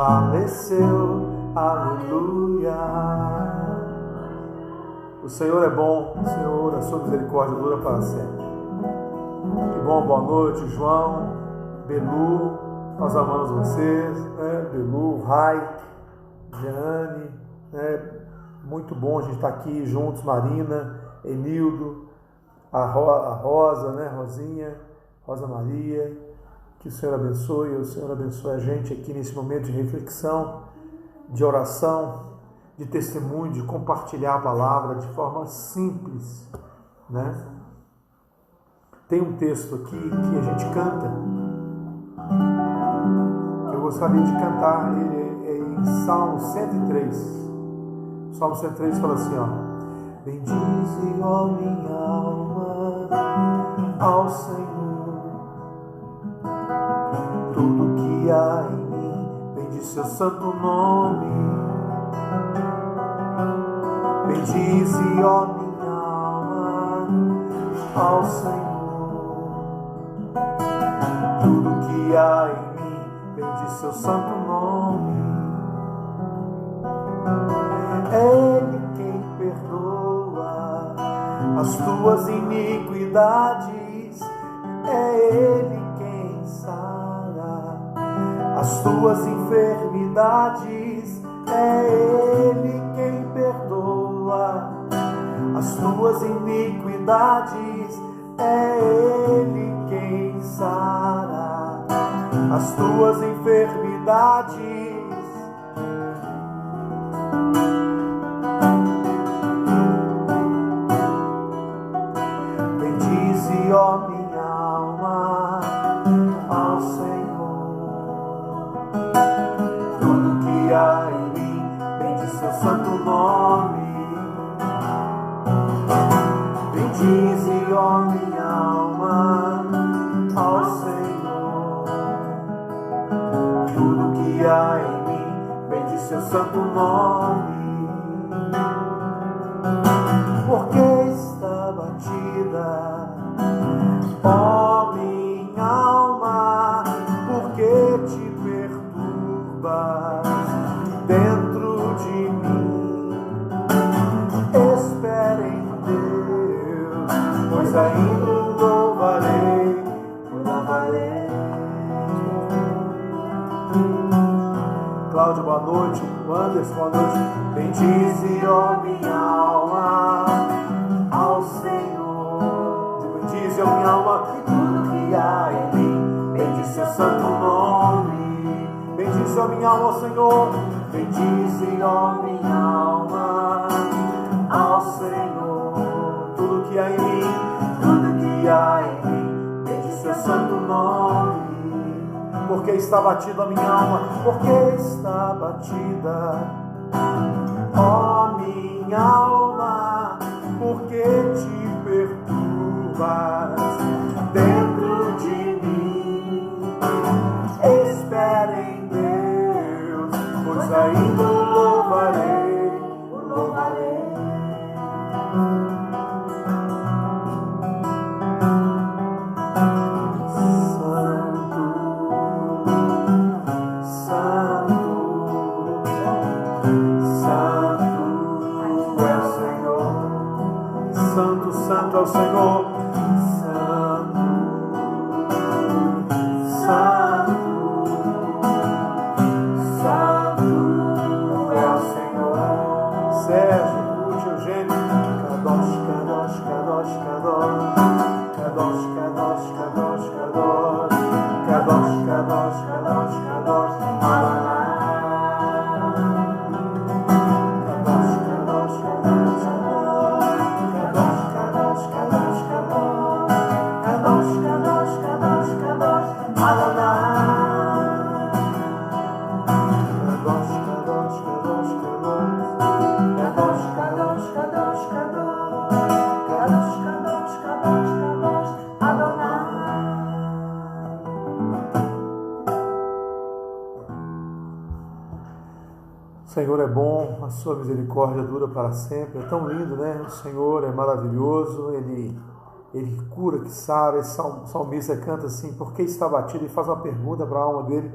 Faleceu, aleluia. O Senhor é bom, o Senhor, a sua misericórdia dura para sempre. Que bom, boa noite, João, Belu, nós amamos vocês, né? Belu, Rai, Jeane, né? Muito bom a gente estar aqui juntos, Marina, Enildo, a Rosa, né? Rosinha, Rosa Maria. Que o Senhor abençoe, a gente aqui nesse momento de reflexão, de oração, de testemunho, de compartilhar a palavra de forma simples, né? Tem um texto aqui que a gente canta, eu gostaria de cantar, ele é em Salmo 103. O Salmo 103 fala assim, ó: bendize, ó minha alma, ao Senhor. Tudo que há em mim, bendize seu santo nome. Bendize, ó minha alma, ao Senhor. Tudo que há em mim, bendize seu santo nome. É Ele quem perdoa as tuas iniquidades. É Ele quem sara as tuas enfermidades. É Ele quem perdoa as tuas iniquidades. É Ele quem sara as tuas enfermidades. Bendize, ó minha alma, ao Senhor. Tudo que há em mim, bendize seu santo nome. Bendize, ó minha alma, ao Senhor. Tudo que há em mim, bendize seu santo nome. Porque está batida, ó minha alma, porque te perturbas dentro de mim. Espere em Deus, pois ainda o louvarei, Cláudio, boa noite. Anderson, boa noite. Bendize, ó minha alma, ao Senhor. Bendize, ó minha alma, e tudo que há em mim, bendize seu santo nome. Bendize, ó minha alma, ao Senhor. Bendize, ó minha alma, ao Senhor. Tudo que há em mim, bendize seu santo nome. Porque está batida a minha alma, porque está batida, ó minha alma, porque te perturbas dentro de mim. Espere em Deus, pois ainda o louvarei. Santo é o Senhor, Santo, Santo, Santo é o Senhor. Sérgio, Ruth, Eugênio, Kadosh, Kadosh, Kadosh, Kadosh, Kadosh, Kadosh, Kadosh, Kadosh, Kadosh, Kadosh, Kadosh, Kadosh, O Senhor é bom, a sua misericórdia dura para sempre. É tão lindo, né? O Senhor é maravilhoso, Ele cura, que sara. Esse salmista canta assim: porque está batido, e faz uma pergunta para a alma dele: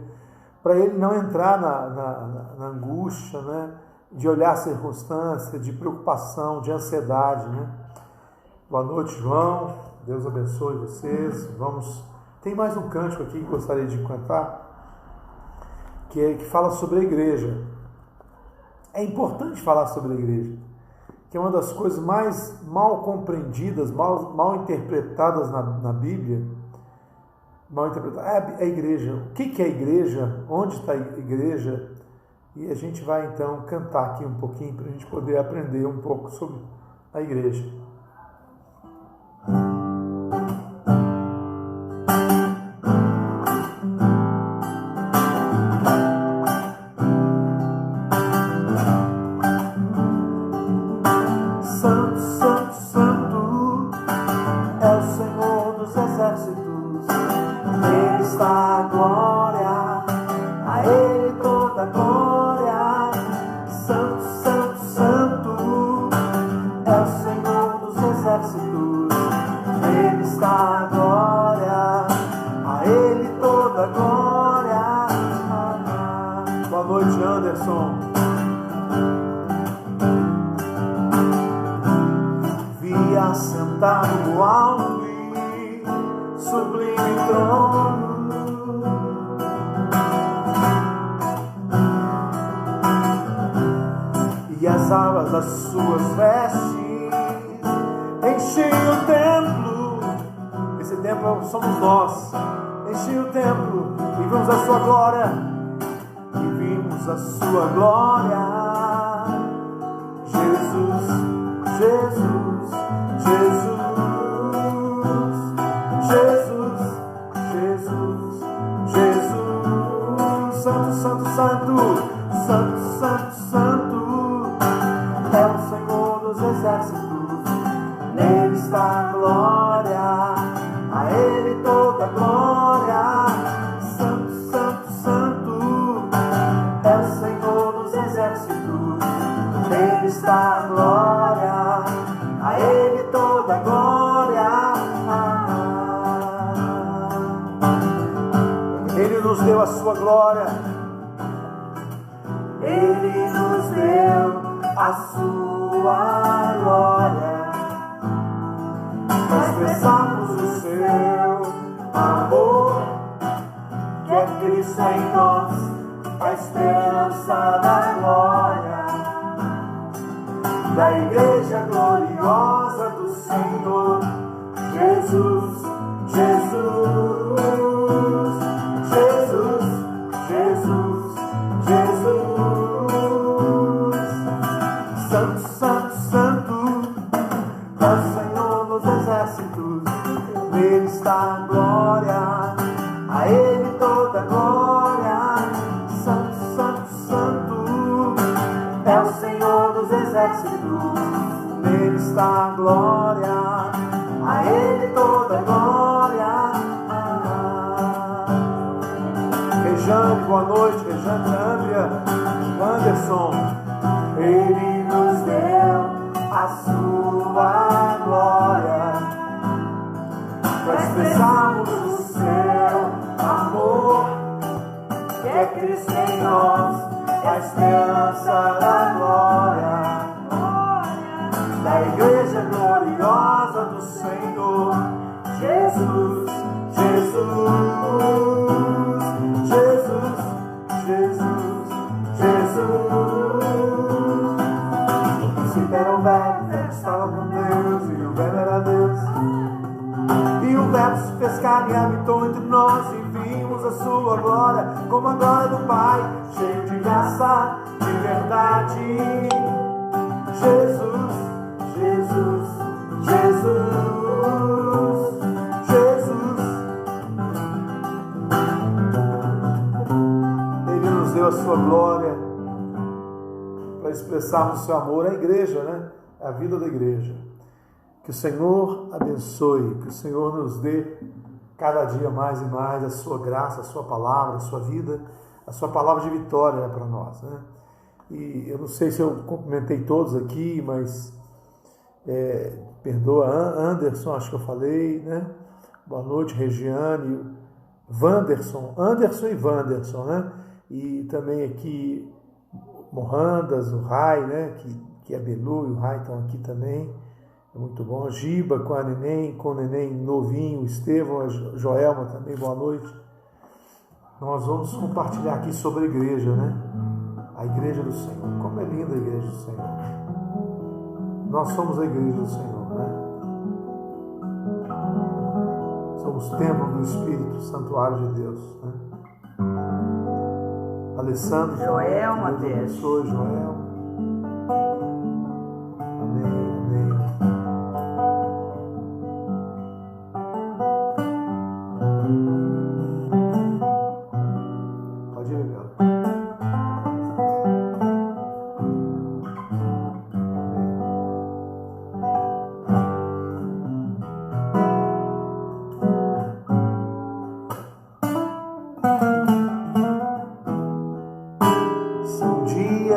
para ele não entrar na angústia, né? De olhar a circunstância, de preocupação, de ansiedade, né? Boa noite, João. Deus abençoe vocês. Tem mais um cântico aqui que gostaria de cantar, que fala sobre a igreja. É importante falar sobre a igreja, que é uma das coisas mais mal compreendidas, mal interpretadas na Bíblia. Mal interpretada. É a igreja. O que é a igreja? Onde está a igreja? E a gente vai então cantar aqui um pouquinho para a gente poder aprender um pouco sobre a igreja. Santo, Santo, Santo é o Senhor dos exércitos. Nele está a glória, a Ele toda a glória. Santo, Santo, Santo é o Senhor dos exércitos. Nele está a glória, a Ele toda a glória. Boa noite, Anderson. Vi assentado no alto e sublime trono, e as abas das suas vestes enchiam o templo. Esse templo somos nós. Enchiam o templo e vimos a sua glória, e vimos a sua glória. Jesus, Jesus, Jesus, Jesus, Jesus, Jesus. Santo, Santo, Santo, Santo, Santo, Santo é o Senhor dos exércitos. Nele está a glória, a Ele toda a glória. Santo, Santo, Santo é o Senhor dos exércitos. Nele está a glória, a Ele toda a glória. Ele nos deu a sua glória. Ele nos deu a sua glória, para expressarmos o seu amor, que é Cristo em nós, a esperança da glória, da igreja gloriosa do Senhor. Jesus, Jesus, Jesus, Jesus, Jesus. Santo, Santo, Santo é o Senhor dos exércitos. Nele está a glória, a Ele toda a glória. Santo, Santo, Santo é o Senhor dos exércitos. Nele está a glória, a Ele toda a glória. Rejane, boa noite. Rejane, Andrea, Anderson. Ele nos deu a sua glória, para expressarmos o seu amor, que é Cristo em nós, a esperança da glória, da igreja gloriosa do Senhor. Jesus, Jesus, Jesus, Jesus, Jesus. Se era o verbo estava com Deus, e o verbo era Deus, e o verbo se fez carne e habitou entre nós, e vimos a sua glória, como a glória do Pai, cheio de graça, de verdade. Jesus, Jesus, Jesus, Jesus. Ele nos deu a sua glória para expressarmos o seu amor à igreja, né? A vida da igreja. Que o Senhor abençoe, que o Senhor nos dê cada dia mais e mais a sua graça, a sua palavra, a sua vida, a sua palavra de vitória, né, para nós, né? E eu não sei se eu cumprimentei todos aqui, mas perdoa, Anderson, acho que eu falei, né? Boa noite, Regiane, Wanderson, Anderson e Wanderson, né? E também aqui Mohandas, o Rai, né? Que a Belu e o Rai estão aqui também. É muito bom. Giba com o neném novinho, o Estevão, a Joelma também, boa noite. Nós vamos compartilhar aqui sobre a igreja, né? A igreja do Senhor. Como é linda a igreja do Senhor. Nós somos a igreja do Senhor, né? Somos templo do Espírito, santuário de Deus, né? Alessandro, Joel, Mateus. Sou Joel. Amém, amém. Pode ir, Bela.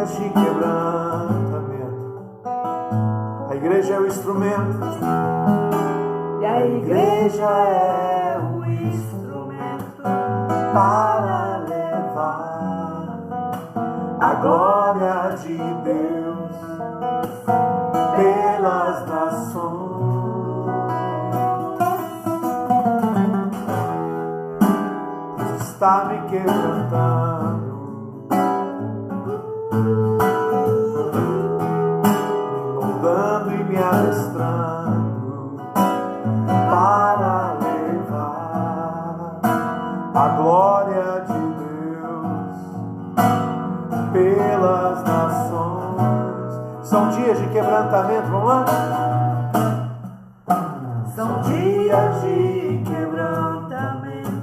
De quebrantamento. A igreja é o instrumento. E a igreja é o instrumento para levar a glória de Deus pelas nações. Deus está me quebrantando, adestrando para levar a glória de Deus pelas nações. São dias de quebrantamento, vamos lá? São dias de quebrantamento.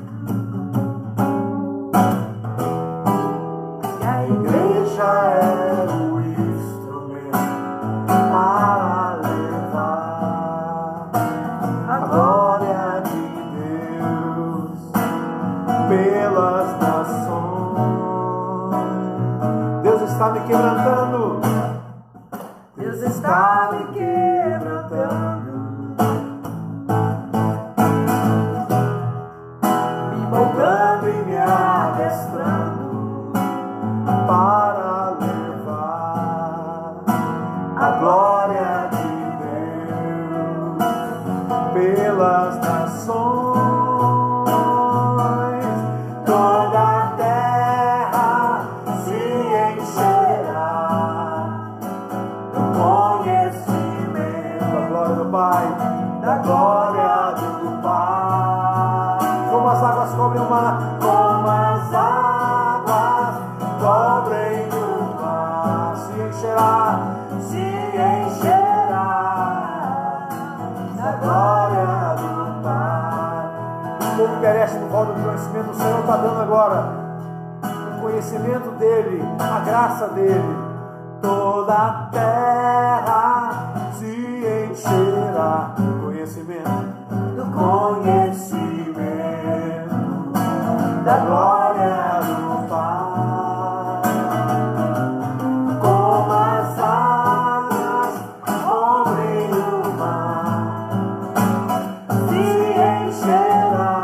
E a igreja é o instrumento para levar a glória de Deus pelas nações. Deus está me quebrantando. Deus está me quebrantando, me moldando e me adestrando para levar a glória de Deus pelas nações. Toda a terra se encherá do conhecimento da glória do Pai, da glória do Pai. Como as águas cobrem o mar, como as águas cobrem o mar, se encherá da glória do Pai. O povo perece por falta do conhecimento. O Senhor está dando agora o conhecimento dele, a graça dele. Toda a terra se encherá do conhecimento da glória do Pai. Como as águas cobrem o mar, se encherá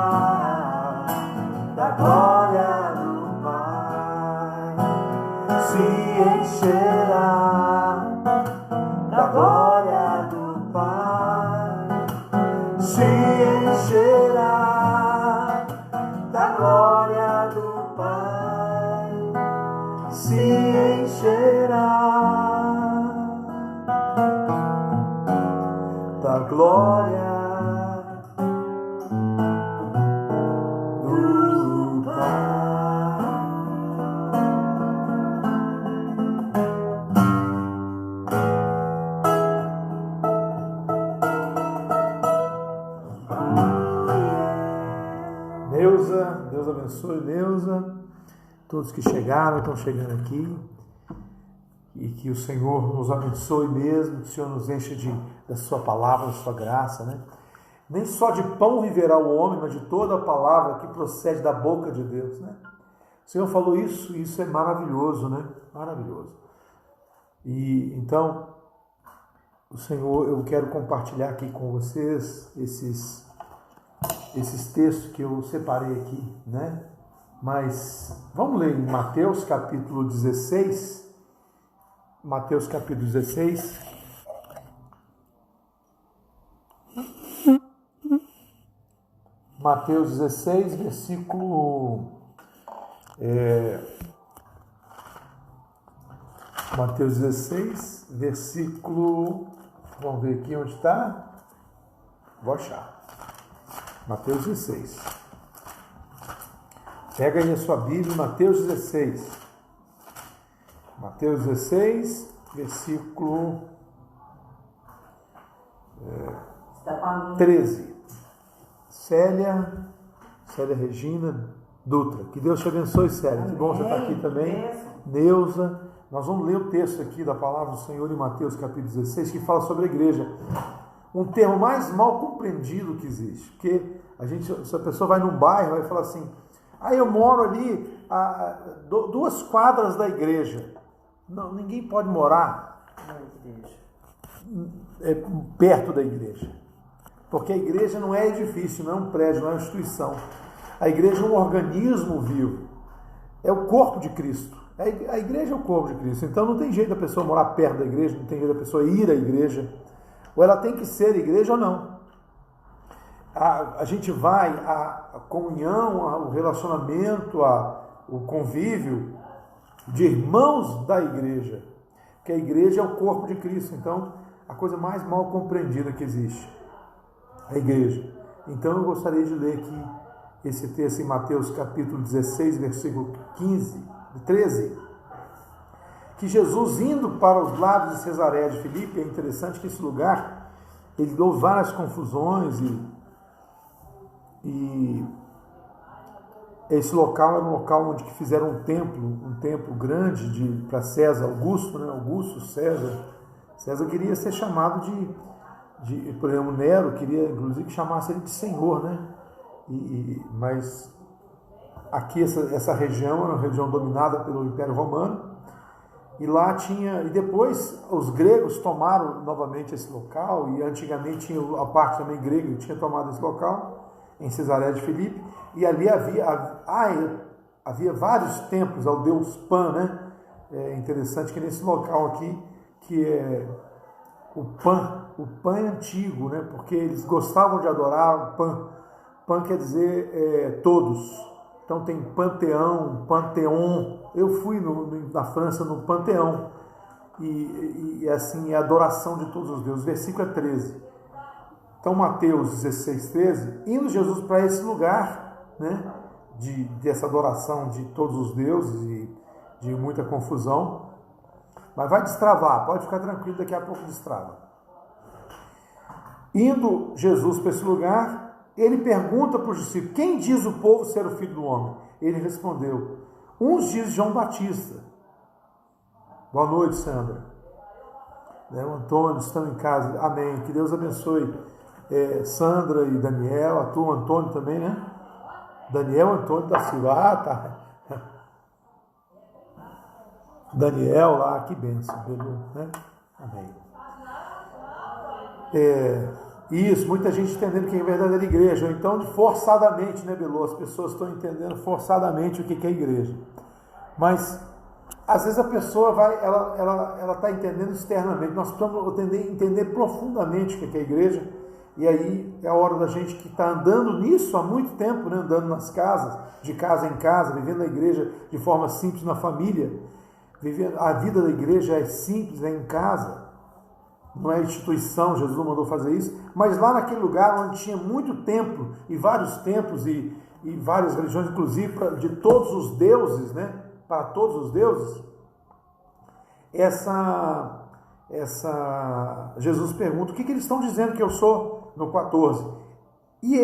da glória do Pai. Se encherá da glória do Pai. Se encherá da glória do Pai. Se encherá da glória do Pai. Neuza, Deus abençoe, Neuza, todos que chegaram, estão chegando aqui, e que o Senhor nos abençoe mesmo, que o Senhor nos enche da sua palavra, da sua graça, né? Nem só de pão viverá o homem, mas de toda a palavra que procede da boca de Deus, né? O Senhor falou isso, e isso é maravilhoso, né? Maravilhoso. E então, o Senhor, eu quero compartilhar aqui com vocês esses textos que eu separei aqui, né? Mas vamos ler em Mateus capítulo 16. Mateus capítulo 16. Mateus 16, versículo... Mateus 16, versículo... Vamos ver aqui onde está. Vou achar. Mateus 16. Pega aí a sua Bíblia, Mateus 16. Mateus 16, versículo 13. Célia Regina Dutra. Que Deus te abençoe, Célia. Que bom você estar aqui também. Neuza. Nós vamos ler o texto aqui da palavra do Senhor em Mateus capítulo 16, que fala sobre a igreja. Um termo mais mal compreendido que existe. Porque se a pessoa vai num bairro e fala assim, eu moro ali a 2 quadras da igreja. Não, ninguém pode morar perto da igreja. Porque a igreja não é edifício, não é um prédio, não é uma instituição. A igreja é um organismo vivo. É o corpo de Cristo. A igreja é o corpo de Cristo. Então não tem jeito da pessoa morar perto da igreja, não tem jeito da pessoa ir à igreja. Ou ela tem que ser igreja ou não. A gente vai, a comunhão, o relacionamento, o convívio de irmãos da igreja. Que a igreja é o corpo de Cristo. Então, a coisa mais mal compreendida que existe. A igreja. Então, eu gostaria de ler aqui esse texto em Mateus capítulo 16, versículo 13. Que Jesus, indo para os lados de Cesareia de Filipe, é interessante que esse lugar, ele deu várias confusões e esse local era um local onde fizeram um templo grande para César Augusto, né? Augusto, César. César queria ser chamado por exemplo, Nero queria inclusive que chamasse ele de Senhor, né? Mas aqui essa região era uma região dominada pelo Império Romano. E lá e depois os gregos tomaram novamente esse local, e antigamente tinha a parte também grega que tinha tomado esse local, em Cesareia de Filipe, e ali havia vários templos ao deus Pan, né? É interessante que nesse local aqui, que é o Pan é antigo, né? Porque eles gostavam de adorar o Pan. Pan quer dizer todos. Então tem Panteão, Panteon. Eu fui na França no Panteão. E assim, é a adoração de todos os deuses. Versículo 13. Então Mateus 16, 13. Indo Jesus para esse lugar, né, dessa adoração de todos os deuses e de muita confusão. Mas vai destravar, pode ficar tranquilo, daqui a pouco destrava. Indo Jesus para esse lugar, ele pergunta para os discípulos, quem diz o povo ser o Filho do Homem? Ele respondeu, uns diz João Batista. Boa noite, Sandra. O Antônio, estão em casa. Amém. Que Deus abençoe Sandra e Daniel, a tua Antônio também, né? Daniel Antônio da Silva. Tá. Daniel lá, que bênção, né? Amém. Isso, muita gente entendendo que é a verdadeira igreja, ou então forçadamente, né, Belu? As pessoas estão entendendo forçadamente o que é igreja. Mas, às vezes a pessoa ela está entendendo externamente. Nós precisamos entender profundamente o que é igreja, e aí é a hora da gente que está andando nisso há muito tempo, né, andando nas casas, de casa em casa, vivendo a igreja de forma simples na família. A vida da igreja é simples, é em casa. Não é instituição, Jesus não mandou fazer isso, mas lá naquele lugar onde tinha muito templo, e vários templos, e várias religiões, inclusive de todos os deuses, né? Para todos os deuses, Jesus pergunta, o que eles estão dizendo que eu sou? No 14. E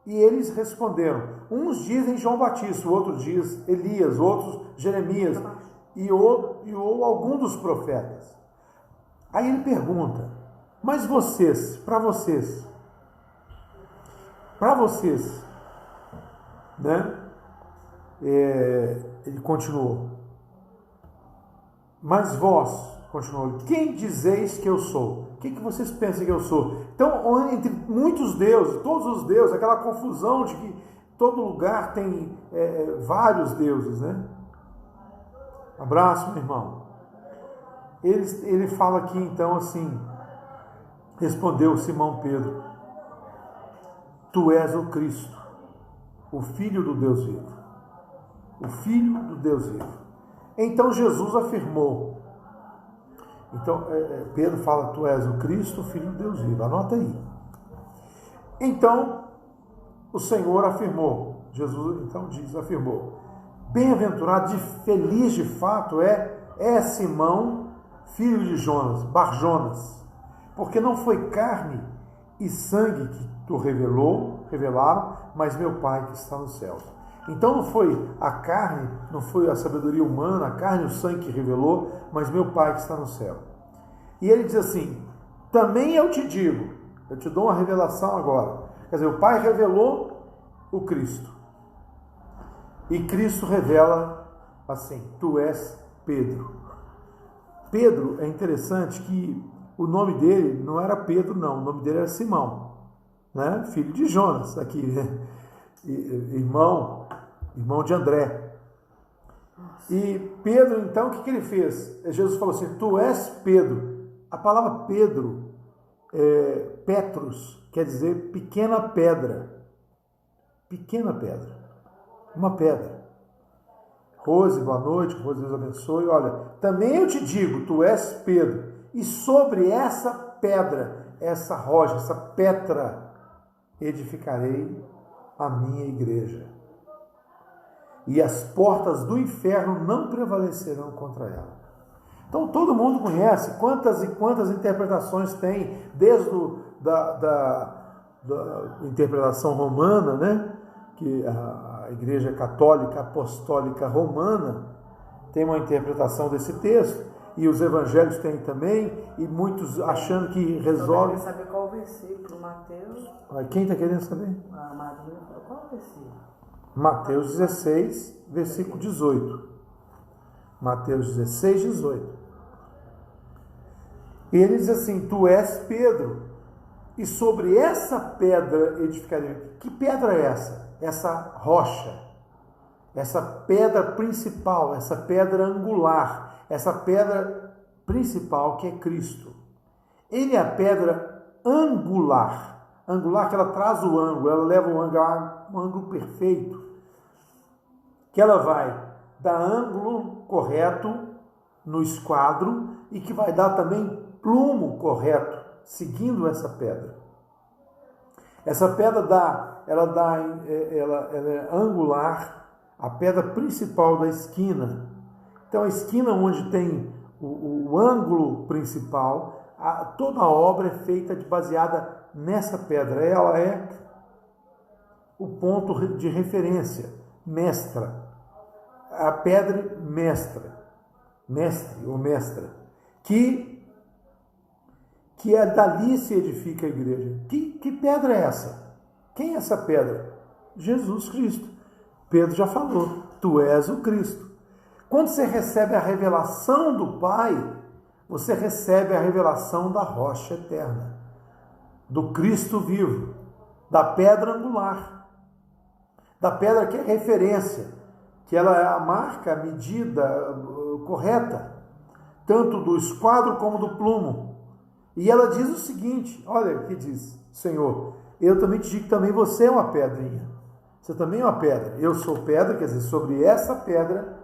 eles responderam, uns dizem João Batista, outros diz Elias, outros Jeremias, ou algum dos profetas. Aí ele pergunta, mas para vocês, né? Ele continuou, mas vós, continuou, quem dizeis que eu sou? O que vocês pensam que eu sou? Então, entre muitos deuses, todos os deuses, aquela confusão de que todo lugar tem vários deuses, né? Abraço, meu irmão. Ele fala aqui então assim, respondeu Simão Pedro: Tu és o Cristo, o Filho do Deus vivo. O Filho do Deus vivo. Então Jesus afirmou. Então Pedro fala: Tu és o Cristo, o Filho do Deus vivo. Anota aí. Então o Senhor afirmou. Jesus então afirmou: Bem-aventurado, feliz de fato é Simão, filho de Jonas, Bar-Jonas, porque não foi carne e sangue que tu revelaram, mas meu Pai que está no céu. Então não foi a carne, não foi a sabedoria humana, a carne e o sangue que revelou, mas meu Pai que está no céu. E ele diz assim: também eu te digo, eu te dou uma revelação agora. Quer dizer, o Pai revelou o Cristo. E Cristo revela assim: Tu és Pedro. Pedro, é interessante que o nome dele não era Pedro, não. O nome dele era Simão, né? Filho de Jonas, aqui, né? Irmão de André. E Pedro, então, o que ele fez? Jesus falou assim: Tu és Pedro. A palavra Pedro, Petrus, quer dizer pequena pedra. Pequena pedra. Uma pedra. Rose, boa noite, Rose, Deus abençoe. Olha, também eu te digo, tu és Pedro, e sobre essa pedra, essa rocha, essa Petra, edificarei a minha igreja. E as portas do inferno não prevalecerão contra ela. Então todo mundo conhece quantas e quantas interpretações tem, desde da interpretação romana, né? Que a Igreja Católica Apostólica Romana tem uma interpretação desse texto, e os evangelhos têm também, e muitos achando que resolve. Só saber qual o versículo, Mateus. Quem está querendo saber? A Maria falou: qual o versículo? Mateus 16, versículo 18. Mateus 16, 18. E ele diz assim: Tu és Pedro, e sobre essa pedra edificarei. Que pedra é essa? Essa rocha, essa pedra principal, essa pedra angular, essa pedra principal que é Cristo. Ele é a pedra angular. Angular que ela traz o ângulo, ela leva o ângulo perfeito. Que ela vai dar ângulo correto no esquadro e que vai dar também plumo correto, seguindo essa pedra. Essa pedra ela é angular, a pedra principal da esquina. Então a esquina onde tem o ângulo principal, toda a obra é feita baseada nessa pedra. Ela é o ponto de referência, mestra. A pedra mestre ou mestra, que dali se edifica a igreja. Que pedra é essa? Quem é essa pedra? Jesus Cristo. Pedro já falou: Tu és o Cristo. Quando você recebe a revelação do Pai, você recebe a revelação da rocha eterna, do Cristo vivo, da pedra angular, da pedra que é referência, que ela é a marca, a medida correta, tanto do esquadro como do plumo. E ela diz o seguinte: olha o que diz: Senhor, eu também te digo que também você é uma pedrinha. Você também é uma pedra. Eu sou pedra, quer dizer, sobre essa pedra,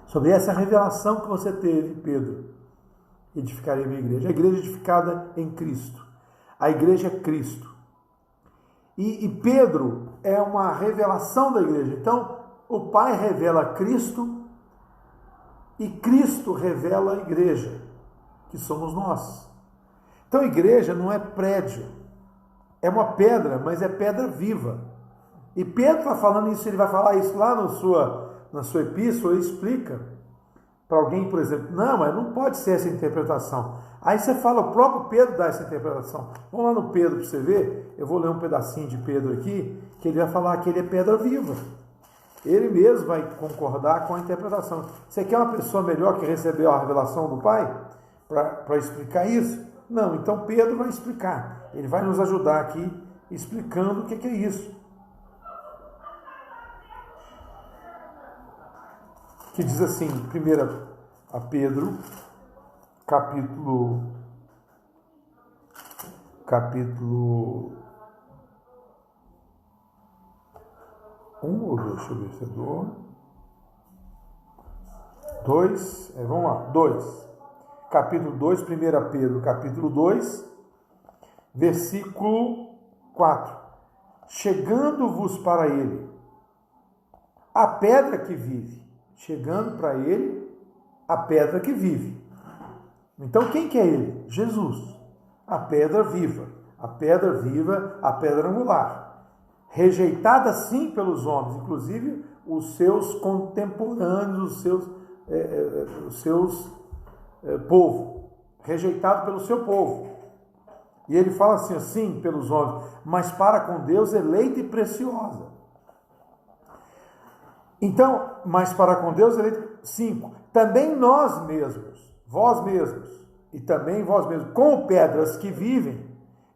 sobre essa revelação que você teve, Pedro, edificarei a minha igreja. A igreja edificada em Cristo. A igreja é Cristo. E Pedro é uma revelação da igreja. Então, o Pai revela Cristo e Cristo revela a igreja, que somos nós. Então, a igreja não é prédio, é uma pedra, mas é pedra viva. E Pedro está falando isso, ele vai falar isso lá na sua epístola, ele explica para alguém, por exemplo: não, mas não pode ser essa interpretação. Aí você fala, o próprio Pedro dá essa interpretação. Vamos lá no Pedro para você ver. Eu vou ler um pedacinho de Pedro aqui, que ele vai falar que ele é pedra viva. Ele mesmo vai concordar com a interpretação. Você quer uma pessoa melhor que recebeu a revelação do Pai para explicar isso? Não, então Pedro vai explicar. Ele vai nos ajudar aqui explicando o que é isso. Que diz assim, 1 a Pedro, capítulo 1, ou deixa eu ver se é 2, vamos lá, 2. Capítulo 2, 1 Pedro, capítulo 2, versículo 4. Chegando-vos para ele, a pedra que vive. Chegando para ele, a pedra que vive. Então, quem que é ele? Jesus. A pedra viva. A pedra viva, a pedra angular. Rejeitada sim pelos homens, inclusive os seus contemporâneos, os seus povo. Rejeitado pelo seu povo. E ele fala assim, pelos homens, mas para com Deus eleita e preciosa. Então, mas para com Deus eleita. 5. Também nós mesmos, vós mesmos, e também vós mesmos, com pedras que vivem,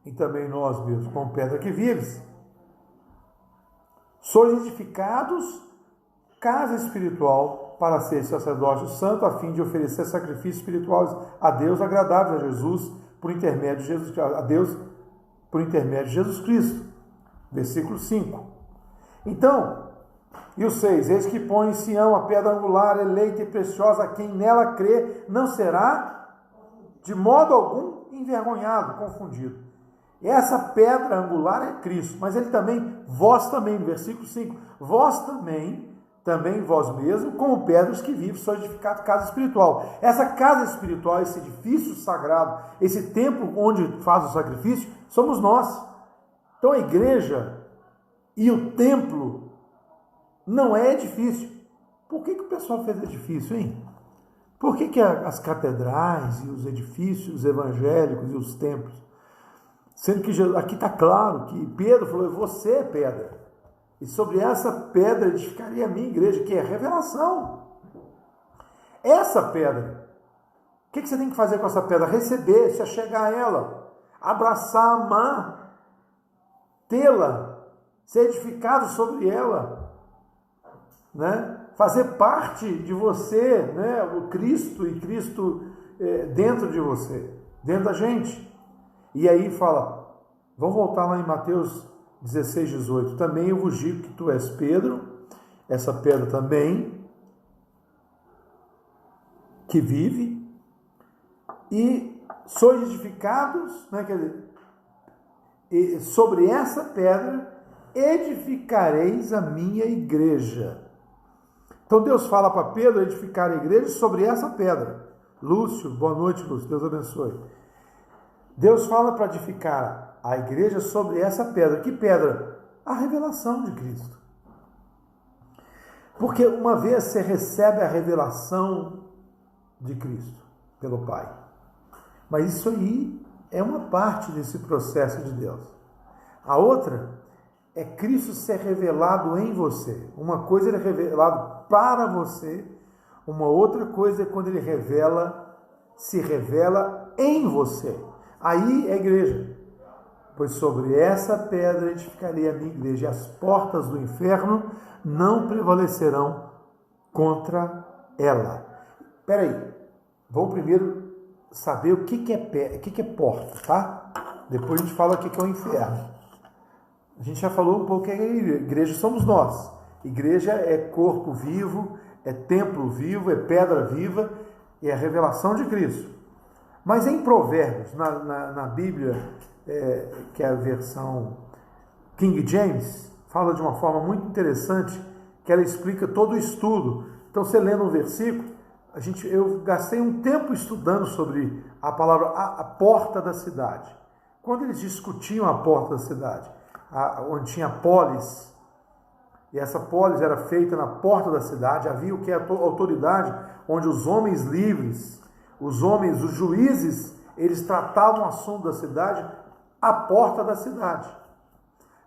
e também nós mesmos, com pedra que vives, sois edificados casa espiritual para ser sacerdócio santo, a fim de oferecer sacrifícios espirituais a Deus, agradáveis a Jesus, por intermédio de Jesus, a Deus por intermédio de Jesus Cristo. Versículo 5. Então, e o 6, eis que põe em Sião a pedra angular, eleita e preciosa, a quem nela crê, não será de modo algum envergonhado, confundido. E essa pedra angular é Cristo, mas ele também, vós também, no versículo 5, vós também vós mesmos, como pedras que vivem, sois edificados casa espiritual. Essa casa espiritual, esse edifício sagrado, esse templo onde faz o sacrifício, somos nós. Então a igreja e o templo não é edifício. Por que o pessoal fez edifício, hein? Por que as catedrais e os edifícios evangélicos e os templos? Sendo que Jesus, aqui está claro que Pedro falou, você é pedra. E sobre essa pedra edificaria a minha igreja, que é a revelação. Essa pedra, o que você tem que fazer com essa pedra? Receber, se achegar a ela, abraçar, amar, tê-la, ser edificado sobre ela, né? Fazer parte de você, né? O Cristo e Cristo dentro de você, dentro da gente. E aí fala, vamos voltar lá em Mateus 16, 18. Também eu vos digo que tu és Pedro, essa pedra também, que vive, e sois edificados, né, quer dizer, e sobre essa pedra edificareis a minha igreja. Então Deus fala para Pedro edificar a igreja sobre essa pedra. Lúcio, boa noite, Lúcio, Deus abençoe. Deus fala para edificar a igreja sobre essa pedra. Que pedra? A revelação de Cristo. Porque uma vez você recebe a revelação de Cristo pelo Pai. Mas isso aí é uma parte desse processo de Deus. A outra é Cristo ser revelado em você. Uma coisa ele é revelado para você, uma outra coisa é quando ele se revela em você. Aí é a igreja. Pois sobre essa pedra edificarei a minha igreja, e as portas do inferno não prevalecerão contra ela. Espera aí, vamos primeiro saber o que é porta, tá? Depois a gente fala o que é o inferno. A gente já falou um pouco o que é igreja. Igreja somos nós. Igreja é corpo vivo, é templo vivo, é pedra viva e é a revelação de Cristo. Mas em Provérbios, na Bíblia, que é a versão King James, fala de uma forma muito interessante, que ela explica todo o estudo. Então, você lendo um versículo, eu gastei um tempo estudando sobre a palavra a porta da cidade. Quando eles discutiam a porta da cidade, onde tinha polis, e essa polis era feita na porta da cidade, havia o que é a autoridade, onde os homens livres, os juízes, eles tratavam o assunto da cidade à porta da cidade.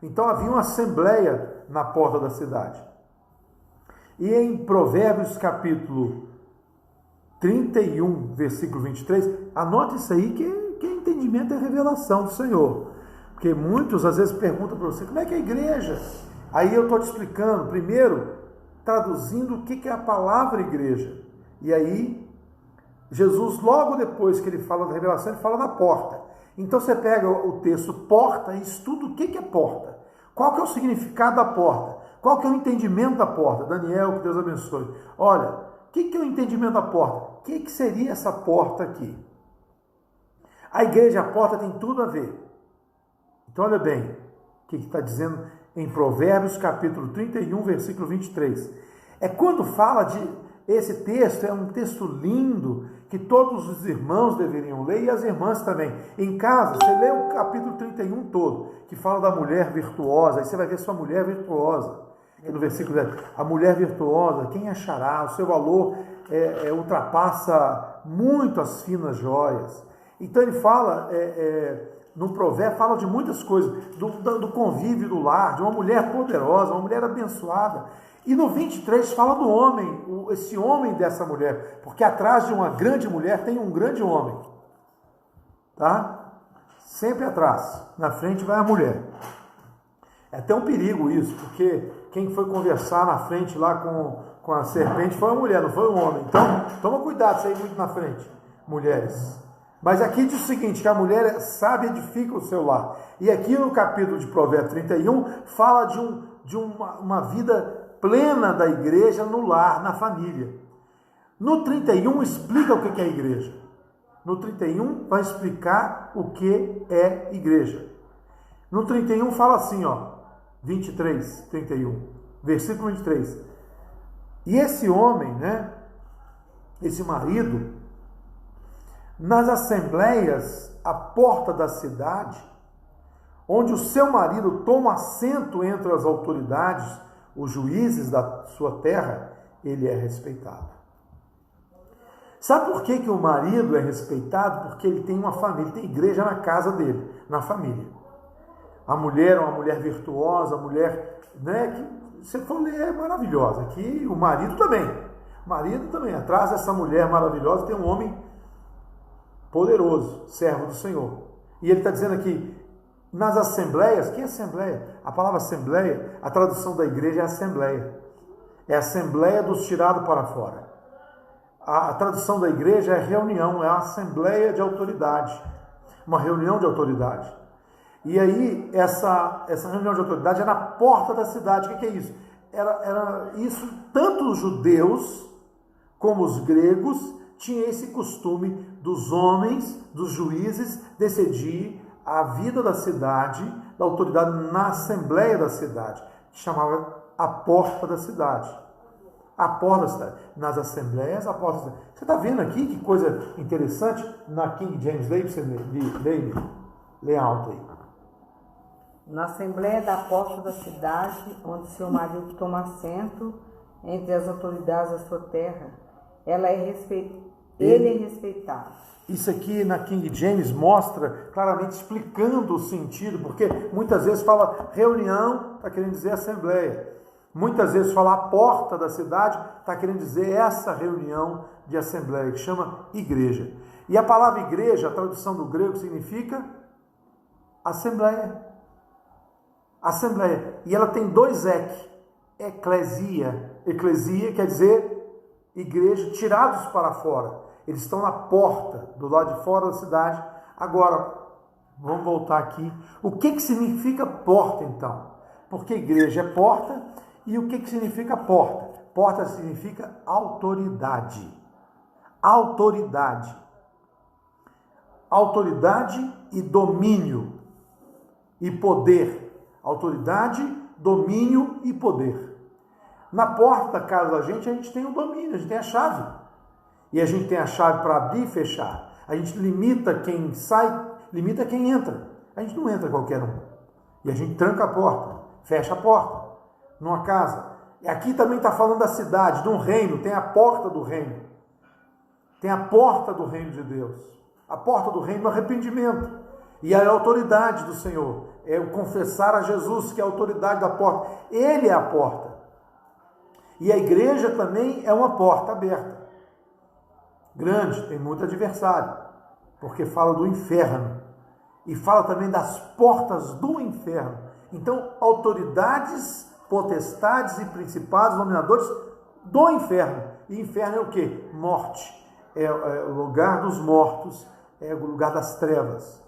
Então havia uma assembleia na porta da cidade. E em Provérbios capítulo 31, versículo 23, anota isso aí que entendimento é revelação do Senhor. Porque muitos às vezes perguntam para você, como é que é a igreja? Aí eu estou te explicando, primeiro, traduzindo o que é a palavra igreja. E aí, Jesus, logo depois que ele fala da revelação, ele fala da porta. Então você pega o texto porta e estuda o que é porta. Qual que é o significado da porta? Qual que é o entendimento da porta? Daniel, que Deus abençoe. Olha, o que é o entendimento da porta? O que seria essa porta aqui? A igreja, a porta tem tudo a ver. Então olha bem, o que está dizendo em Provérbios capítulo 31, versículo 23. É quando fala de... Esse texto é um texto lindo, que todos os irmãos deveriam ler, e as irmãs também. Em casa, você lê o capítulo 31 todo, que fala da mulher virtuosa, aí você vai ver sua mulher virtuosa. No versículo 10, a mulher virtuosa, quem achará? O seu valor ultrapassa muito as finas joias. Então ele fala, no provérbio, fala de muitas coisas, do convívio do lar, de uma mulher poderosa, uma mulher abençoada. E no 23 fala do homem, esse homem dessa mulher, porque atrás de uma grande mulher tem um grande homem, tá? Sempre atrás, na frente vai a mulher. É até um perigo isso, porque quem foi conversar na frente lá com a serpente foi a mulher, não foi o homem. Então, toma cuidado, sair muito na frente, mulheres. Mas aqui diz o seguinte, que a mulher sabe edifica o seu lar. E aqui no capítulo de Provérbios 31, fala de uma vida plena da igreja no lar, na família. No 31 explica o que é igreja. No 31 vai explicar o que é igreja. No 31 fala assim, ó, 23, 31, versículo 23. E esse homem, né, esse marido, nas assembleias à porta da cidade, onde o seu marido toma assento entre as autoridades, os juízes da sua terra, ele é respeitado. Sabe por que o marido é respeitado? Porque ele tem uma família, tem igreja na casa dele, na família. A mulher é uma mulher virtuosa, a mulher, né, que se for ler é maravilhosa. Aqui o marido também, atrás dessa mulher maravilhosa tem um homem poderoso, servo do Senhor. E ele está dizendo aqui, nas assembleias, que assembleia? A palavra assembleia, a tradução da igreja é assembleia. É a assembleia dos tirados para fora. A tradução da igreja é reunião, é a assembleia de autoridade. Uma reunião de autoridade. E aí, essa reunião de autoridade é na porta da cidade. O que é isso? Era isso, tanto os judeus como os gregos tinham esse costume dos homens, dos juízes, decidir a vida da cidade, da autoridade na assembleia da cidade, que chamava a porta da cidade. A porta da cidade. Nas assembleias, a porta da cidade. Você está vendo aqui que coisa interessante? Na King James, lê alto aí. Na assembleia da porta da cidade, onde seu marido toma assento entre as autoridades da sua terra, ele é respeitado. Isso aqui na King James mostra claramente explicando o sentido, porque muitas vezes fala reunião, está querendo dizer assembleia. Muitas vezes fala a porta da cidade, está querendo dizer essa reunião de assembleia, que chama igreja. E a palavra igreja, a tradução do grego significa assembleia. Assembleia. E ela tem dois eclesia. Eclesia quer dizer igreja, tirados para fora. Eles estão na porta, do lado de fora da cidade. Agora, vamos voltar aqui. O que significa porta, então? Porque igreja é porta. E o que significa porta? Porta significa autoridade. Autoridade. Autoridade e domínio. E poder. Autoridade, domínio e poder. Na porta da casa da gente tem o domínio, a gente tem a chave. E a gente tem a chave para abrir e fechar. A gente limita quem sai, limita quem entra. A gente não entra qualquer um. E a gente tranca a porta, fecha a porta. Numa casa. E aqui também está falando da cidade, de um reino, tem a porta do reino. Tem a porta do reino de Deus. A porta do reino é o arrependimento. E a autoridade do Senhor. É o confessar a Jesus, que é a autoridade da porta. Ele é a porta. E a igreja também é uma porta aberta. Grande, tem muito adversário. Porque fala do inferno. e fala também das portas do inferno. Então, autoridades, potestades e principados, dominadores do inferno. E inferno é o quê? Morte. É o lugar dos mortos, é o lugar das trevas.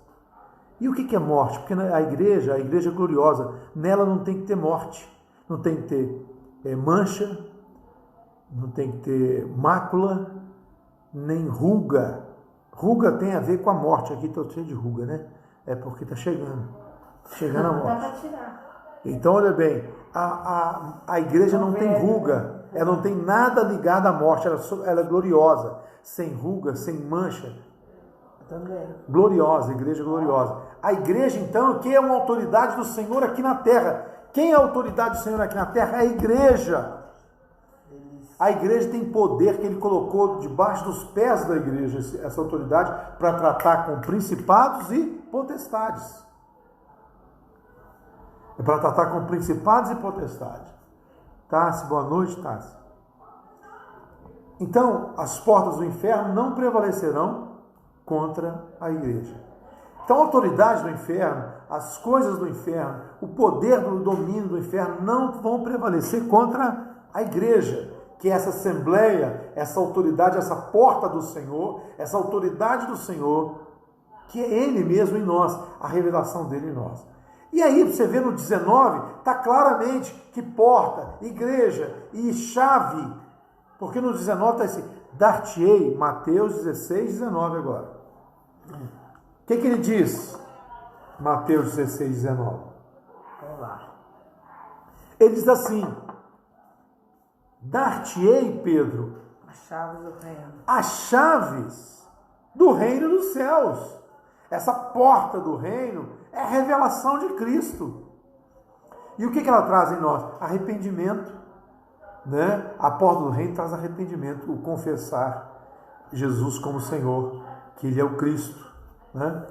E o que é morte? Porque a igreja é gloriosa, nela não tem que ter morte, não tem que ter mancha, não tem que ter mácula, nem ruga. Ruga tem a ver com a morte. Aqui estou cheio de ruga, né? É porque está chegando a morte. Dá para tirar. Então, olha bem, a igreja não tem ruga, ela não tem nada ligado à morte, ela é gloriosa, sem ruga, sem mancha. Também. Gloriosa, igreja gloriosa. A igreja, então, que é uma autoridade do Senhor aqui na terra. Quem é a autoridade do Senhor aqui na terra? É a igreja. A igreja tem poder que ele colocou debaixo dos pés da igreja, essa autoridade, para tratar com principados e potestades. É para tratar com principados e potestades. Tassi, boa noite, Tassi. Então, as portas do inferno não prevalecerão contra a igreja. Então, a autoridade do inferno, as coisas do inferno, o poder do domínio do inferno não vão prevalecer contra a igreja, que é essa assembleia, essa autoridade, essa porta do Senhor, essa autoridade do Senhor, que é Ele mesmo em nós, a revelação dele em nós. E aí, você vê no 19, está claramente que porta, igreja e chave, porque no 19 está assim, dar-te-ei, Mateus 16, 19 agora. O que ele diz? Mateus 16, 19. Vamos lá. Ele diz assim, dar-te-ei, Pedro, As chaves do reino. as chaves do reino dos céus. Essa porta do reino é a revelação de Cristo. E o que ela traz em nós? Arrependimento. Né? A porta do reino traz arrependimento, o confessar Jesus como Senhor, que Ele é o Cristo, né?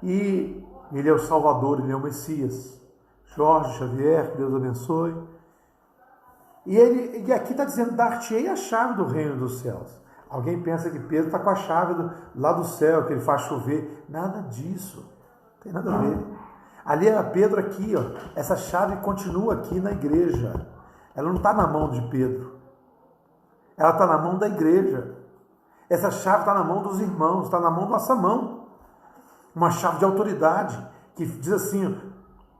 E Ele é o Salvador, Ele é o Messias. Jorge Xavier, que Deus abençoe. E aqui está dizendo, dar-te-ei a chave do reino dos céus. Alguém pensa que Pedro está com a chave lá do céu, que ele faz chover. Nada disso, não tem nada a ver. Ali era Pedro aqui, ó. Essa chave continua aqui na igreja. Ela não está na mão de Pedro. Ela está na mão da igreja. Essa chave está na mão dos irmãos, está na mão da nossa mão. Uma chave de autoridade, que diz assim,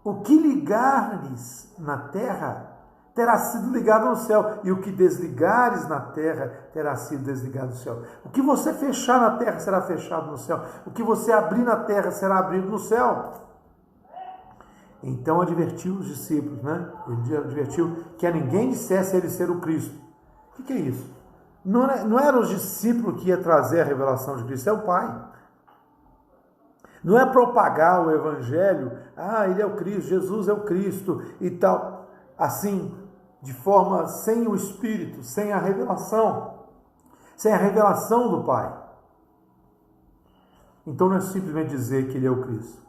o que ligares na terra terá sido ligado no céu, e o que desligares na terra terá sido desligado no céu. O que você fechar na terra será fechado no céu. O que você abrir na terra será abrido no céu. Então advertiu os discípulos, né? Ele advertiu que a ninguém dissesse ele ser o Cristo. O que é isso? Não eram os discípulos que iam trazer a revelação de Cristo, é o Pai. Não é propagar o Evangelho, ele é o Cristo, Jesus é o Cristo e tal, assim, de forma sem o Espírito, sem a revelação do Pai. Então não é simplesmente dizer que Ele é o Cristo.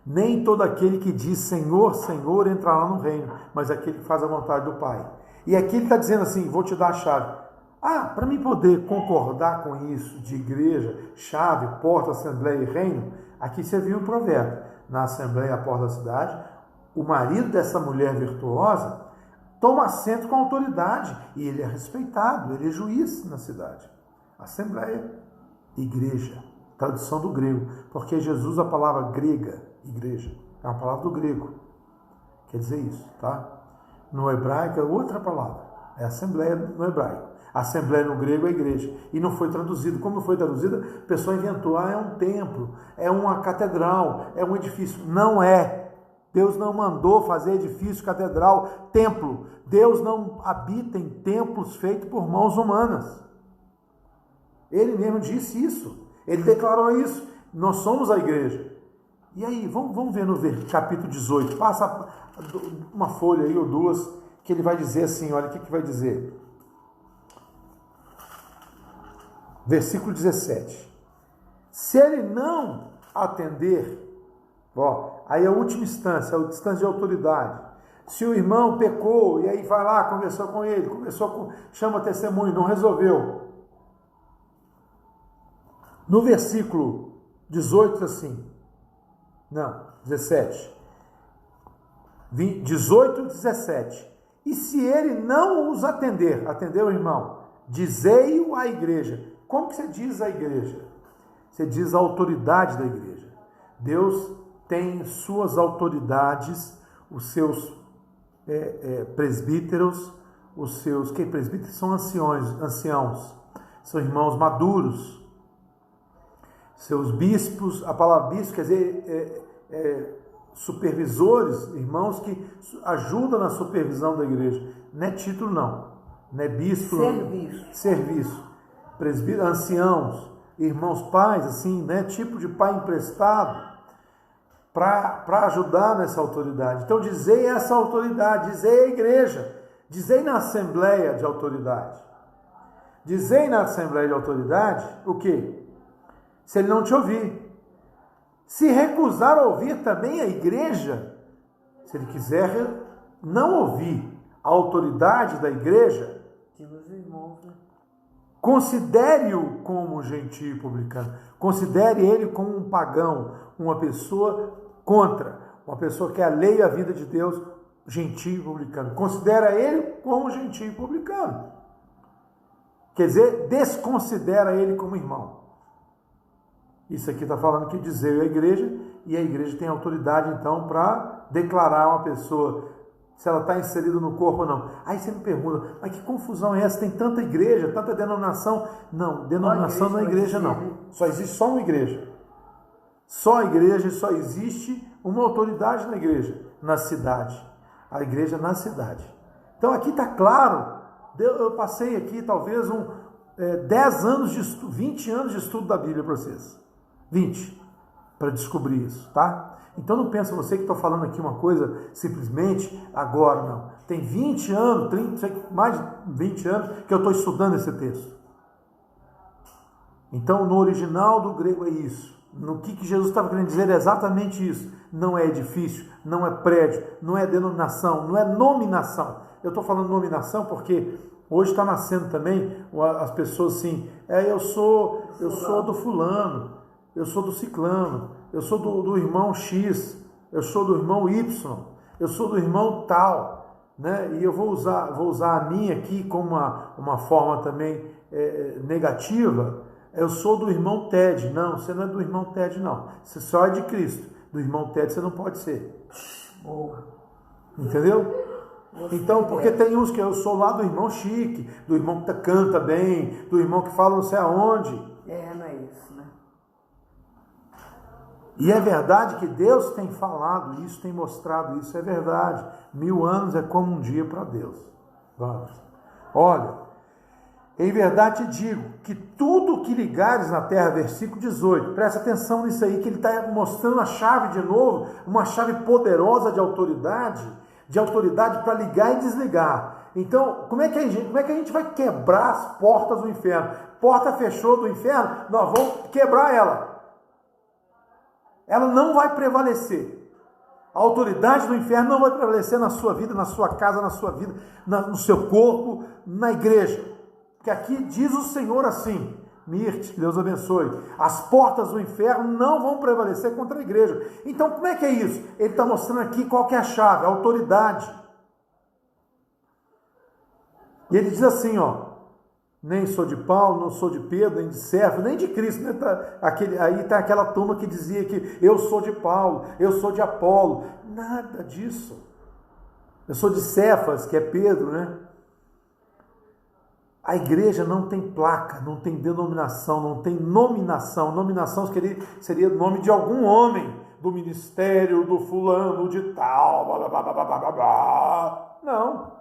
Nem todo aquele que diz Senhor, Senhor entrará no reino, mas aquele que faz a vontade do Pai. E aqui ele está dizendo assim, vou te dar a chave. Para mim poder concordar com isso, de igreja, chave, porta, assembleia e reino, aqui você viu um provérbio. Na assembleia, a porta da cidade, o marido dessa mulher virtuosa toma assento com autoridade e ele é respeitado, ele é juiz na cidade. Assembleia, igreja, tradução do grego, porque Jesus, a palavra grega, igreja, é uma palavra do grego, quer dizer isso, tá? No hebraico é outra palavra, é assembleia no hebraico. Assembleia no grego é igreja. E não foi traduzido. Como não foi traduzido, a pessoa inventou, é um templo, é uma catedral, é um edifício. Não é. Deus não mandou fazer edifício, catedral, templo. Deus não habita em templos feitos por mãos humanas. Ele mesmo disse isso. Ele declarou isso. Nós somos a igreja. E aí, vamos ver no capítulo 18. Passa uma folha aí ou duas, que ele vai dizer assim, olha o que vai dizer. Versículo 17. Se ele não atender, aí é a última instância, a instância de autoridade. Se o irmão pecou, e aí vai lá, conversou com ele, chama testemunho, não resolveu. No versículo 18, assim, Não, 17. 18 e 17. E se ele não os atender, atendeu, irmão? Dizei-o à igreja. Como que você diz à igreja? Você diz a autoridade da igreja. Deus tem suas autoridades, os seus presbíteros, os seus... Que presbíteros são anciãos, são irmãos maduros. Seus bispos, a palavra bispo quer dizer supervisores, irmãos que ajudam na supervisão da igreja. Não é título, não. Não é bispo. Serviço. Presbítero, anciãos, irmãos pais, assim, né? Tipo de pai emprestado para ajudar nessa autoridade. Então, dizei essa autoridade, dizei à igreja, dizei na assembleia de autoridade. Dizei na assembleia de autoridade o quê? Se ele não te ouvir. Se recusar a ouvir também a igreja, se ele quiser não ouvir a autoridade da igreja, considere-o como gentio e publicano. Considere ele como um pagão, uma pessoa contra, uma pessoa que é alheia à vida de Deus, gentio e publicano. Considera ele como gentio e publicano. Quer dizer, desconsidera ele como irmão. Isso aqui está falando que dizer a igreja, e a igreja tem autoridade, então, para declarar uma pessoa, se ela está inserida no corpo ou não. Aí você me pergunta, mas que confusão é essa? Tem tanta igreja, tanta denominação. Não, denominação não é igreja, não. Só existe só uma igreja. Só a igreja, só existe uma autoridade na igreja, na cidade. A igreja na cidade. Então aqui está claro, eu passei aqui talvez 10 anos de estudo, 20 anos de estudo da Bíblia para vocês. 20, para descobrir isso, tá? Então não pensa você que estou falando aqui uma coisa simplesmente agora, não. Tem 20 anos, 30, mais de 20 anos que eu estou estudando esse texto. Então no original do grego é isso. No que Jesus estava querendo dizer é exatamente isso. Não é edifício, não é prédio, não é denominação, não é nominação. Eu estou falando nominação porque hoje está nascendo também as pessoas assim, eu sou do fulano, eu sou do ciclano, eu sou do irmão X, eu sou do irmão Y, eu sou do irmão tal, né? E eu vou usar a minha aqui como uma forma também negativa. Eu sou do irmão Ted. Não, você não é do irmão Ted, não. Você só é de Cristo. Do irmão Ted você não pode ser. Boa. Entendeu? Então, porque tem uns que eu sou lá do irmão chique, do irmão que canta bem, do irmão que fala não sei aonde. Não é isso, né? E é verdade que Deus tem falado isso, tem mostrado isso, é verdade. 1000 anos é como um dia para Deus. Vamos. Olha, em verdade te digo que tudo que ligares na terra, versículo 18, presta atenção nisso aí, que ele está mostrando a chave de novo, uma chave poderosa de autoridade para ligar e desligar. Então, como é que a gente vai quebrar as portas do inferno? Porta fechou do inferno, nós vamos quebrar ela. Ela não vai prevalecer. A autoridade do inferno não vai prevalecer na sua vida, na sua casa, na sua vida, no seu corpo, na igreja. Porque aqui diz o Senhor assim, Mirte, que Deus abençoe, as portas do inferno não vão prevalecer contra a igreja. Então, como é que é isso? Ele está mostrando aqui qual que é a chave, a autoridade. E ele diz assim, nem sou de Paulo, não sou de Pedro, nem de Cefas, nem de Cristo. Né? Aí está aquela turma que dizia que eu sou de Paulo, eu sou de Apolo. Nada disso. Eu sou de Cefas, que é Pedro, né? A igreja não tem placa, não tem denominação, não tem nominação. Nominação seria o nome de algum homem, do ministério, do fulano, de tal, blá, blá, blá, blá, blá, blá. Não.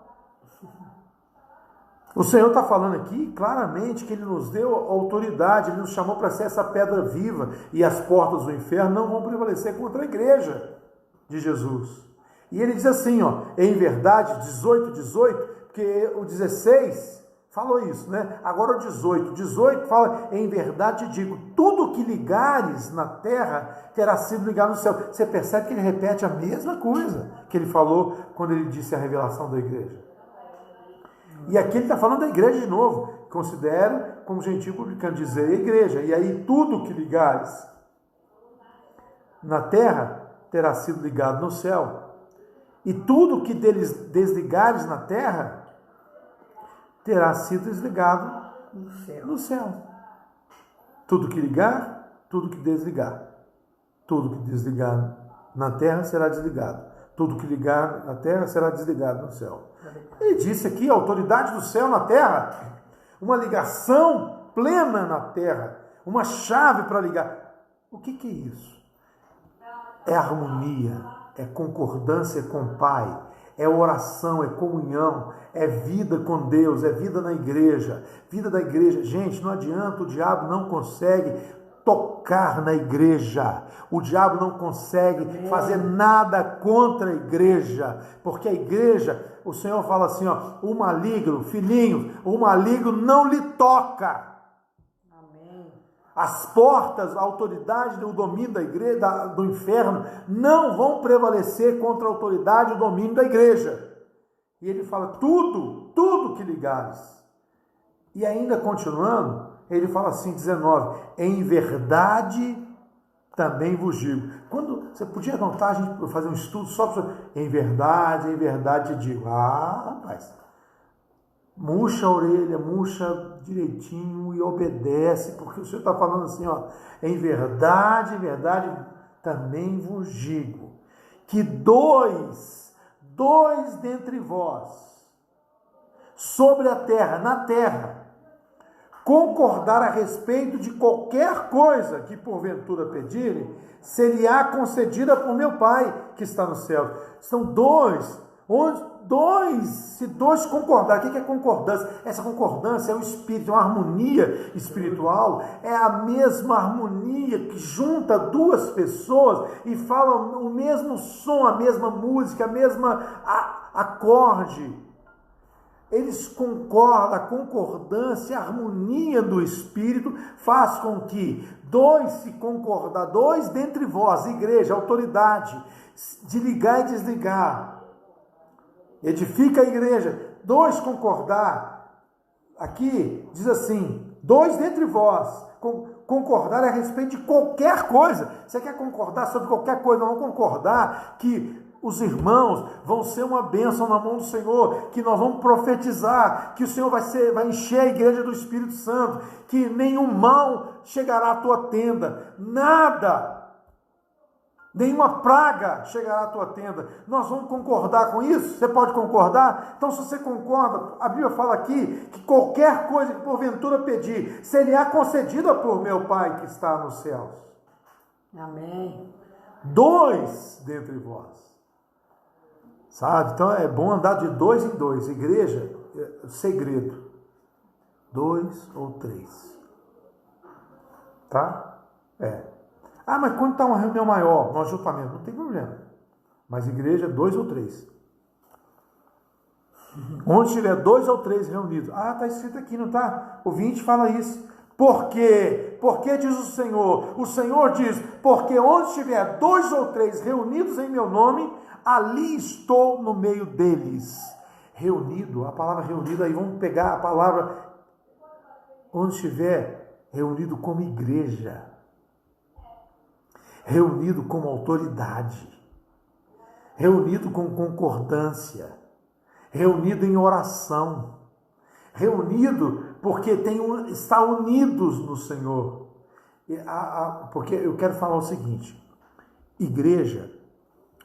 O Senhor está falando aqui claramente que Ele nos deu autoridade, Ele nos chamou para ser essa pedra viva, e as portas do inferno não vão prevalecer contra a igreja de Jesus. E Ele diz assim, em verdade, 18, porque o 16... falou isso, né? Agora o 18 fala, em verdade digo, tudo que ligares na terra terá sido ligado no céu. Você percebe que ele repete a mesma coisa que ele falou quando ele disse a revelação da igreja. E aqui ele está falando da igreja de novo. Considera como gentio publicano, dizer a igreja. E aí tudo que ligares na terra terá sido ligado no céu. E tudo que deles desligares na terra terá sido desligado no céu. Tudo que ligar, tudo que desligar. Tudo que desligar na terra será desligado. Tudo que ligar na terra será desligado no céu. Ele disse aqui, a autoridade do céu na terra, uma ligação plena na terra, uma chave para ligar. O que é isso? É harmonia, é concordância com o Pai, é oração, é comunhão, é vida com Deus, é vida na igreja. Vida da igreja. Gente, não adianta, o diabo não consegue tocar na igreja. O diabo não consegue fazer nada contra a igreja, porque a igreja, o Senhor fala assim, ó, o maligno, filhinho, o maligno não lhe toca. Amém. As portas, a autoridade, o domínio da igreja, do inferno, não vão prevalecer contra a autoridade e o domínio da igreja. E ele fala, tudo que ligares. E ainda continuando, ele fala assim, 19, em verdade também vos digo. Quando você podia anotar, a gente fazer um estudo só para em verdade te digo. Rapaz, murcha a orelha, murcha direitinho e obedece, porque o Senhor está falando assim, ó, em verdade também vos digo, que dois dentre vós, sobre a terra, na terra, concordar a respeito de qualquer coisa que porventura pedirem, ser-lhe-á concedida por meu Pai que está no céu. São se dois concordar. O que é concordância? Essa concordância é o Espírito, é uma harmonia espiritual, é a mesma harmonia que junta duas pessoas e fala o mesmo som, a mesma música, a mesma acorde. Eles concordam, a concordância, a harmonia do Espírito faz com que dois dentre vós, igreja, autoridade, de ligar e desligar, edifica a igreja, dois concordar, aqui diz assim, dois dentre vós, concordar a respeito de qualquer coisa. Você quer concordar sobre qualquer coisa? Não concordar que os irmãos vão ser uma bênção na mão do Senhor, que nós vamos profetizar, que o Senhor vai encher a igreja do Espírito Santo, que nenhum mal chegará à tua tenda, nada, nenhuma praga chegará à tua tenda. Nós vamos concordar com isso? Você pode concordar? Então, se você concorda, a Bíblia fala aqui que qualquer coisa que porventura pedir, será concedida por meu Pai que está nos céus. Amém. Dois dentre vós. Sabe? Então é bom andar de dois em dois. Igreja, segredo. 2 ou 3. Tá? Mas quando está uma reunião maior, no ajuntamento, não tem problema. Mas igreja, 2 ou 3. Onde tiver 2 ou 3 reunidos. Está escrito aqui, não está? O 20 fala isso. Por quê? Porque diz o Senhor diz, porque onde tiver 2 ou 3 reunidos em meu nome, ali estou no meio deles. Reunido, a palavra reunido, aí vamos pegar a palavra, onde estiver reunido como igreja, reunido como autoridade, reunido com concordância, reunido em oração, reunido porque está unidos no Senhor. Porque eu quero falar o seguinte, igreja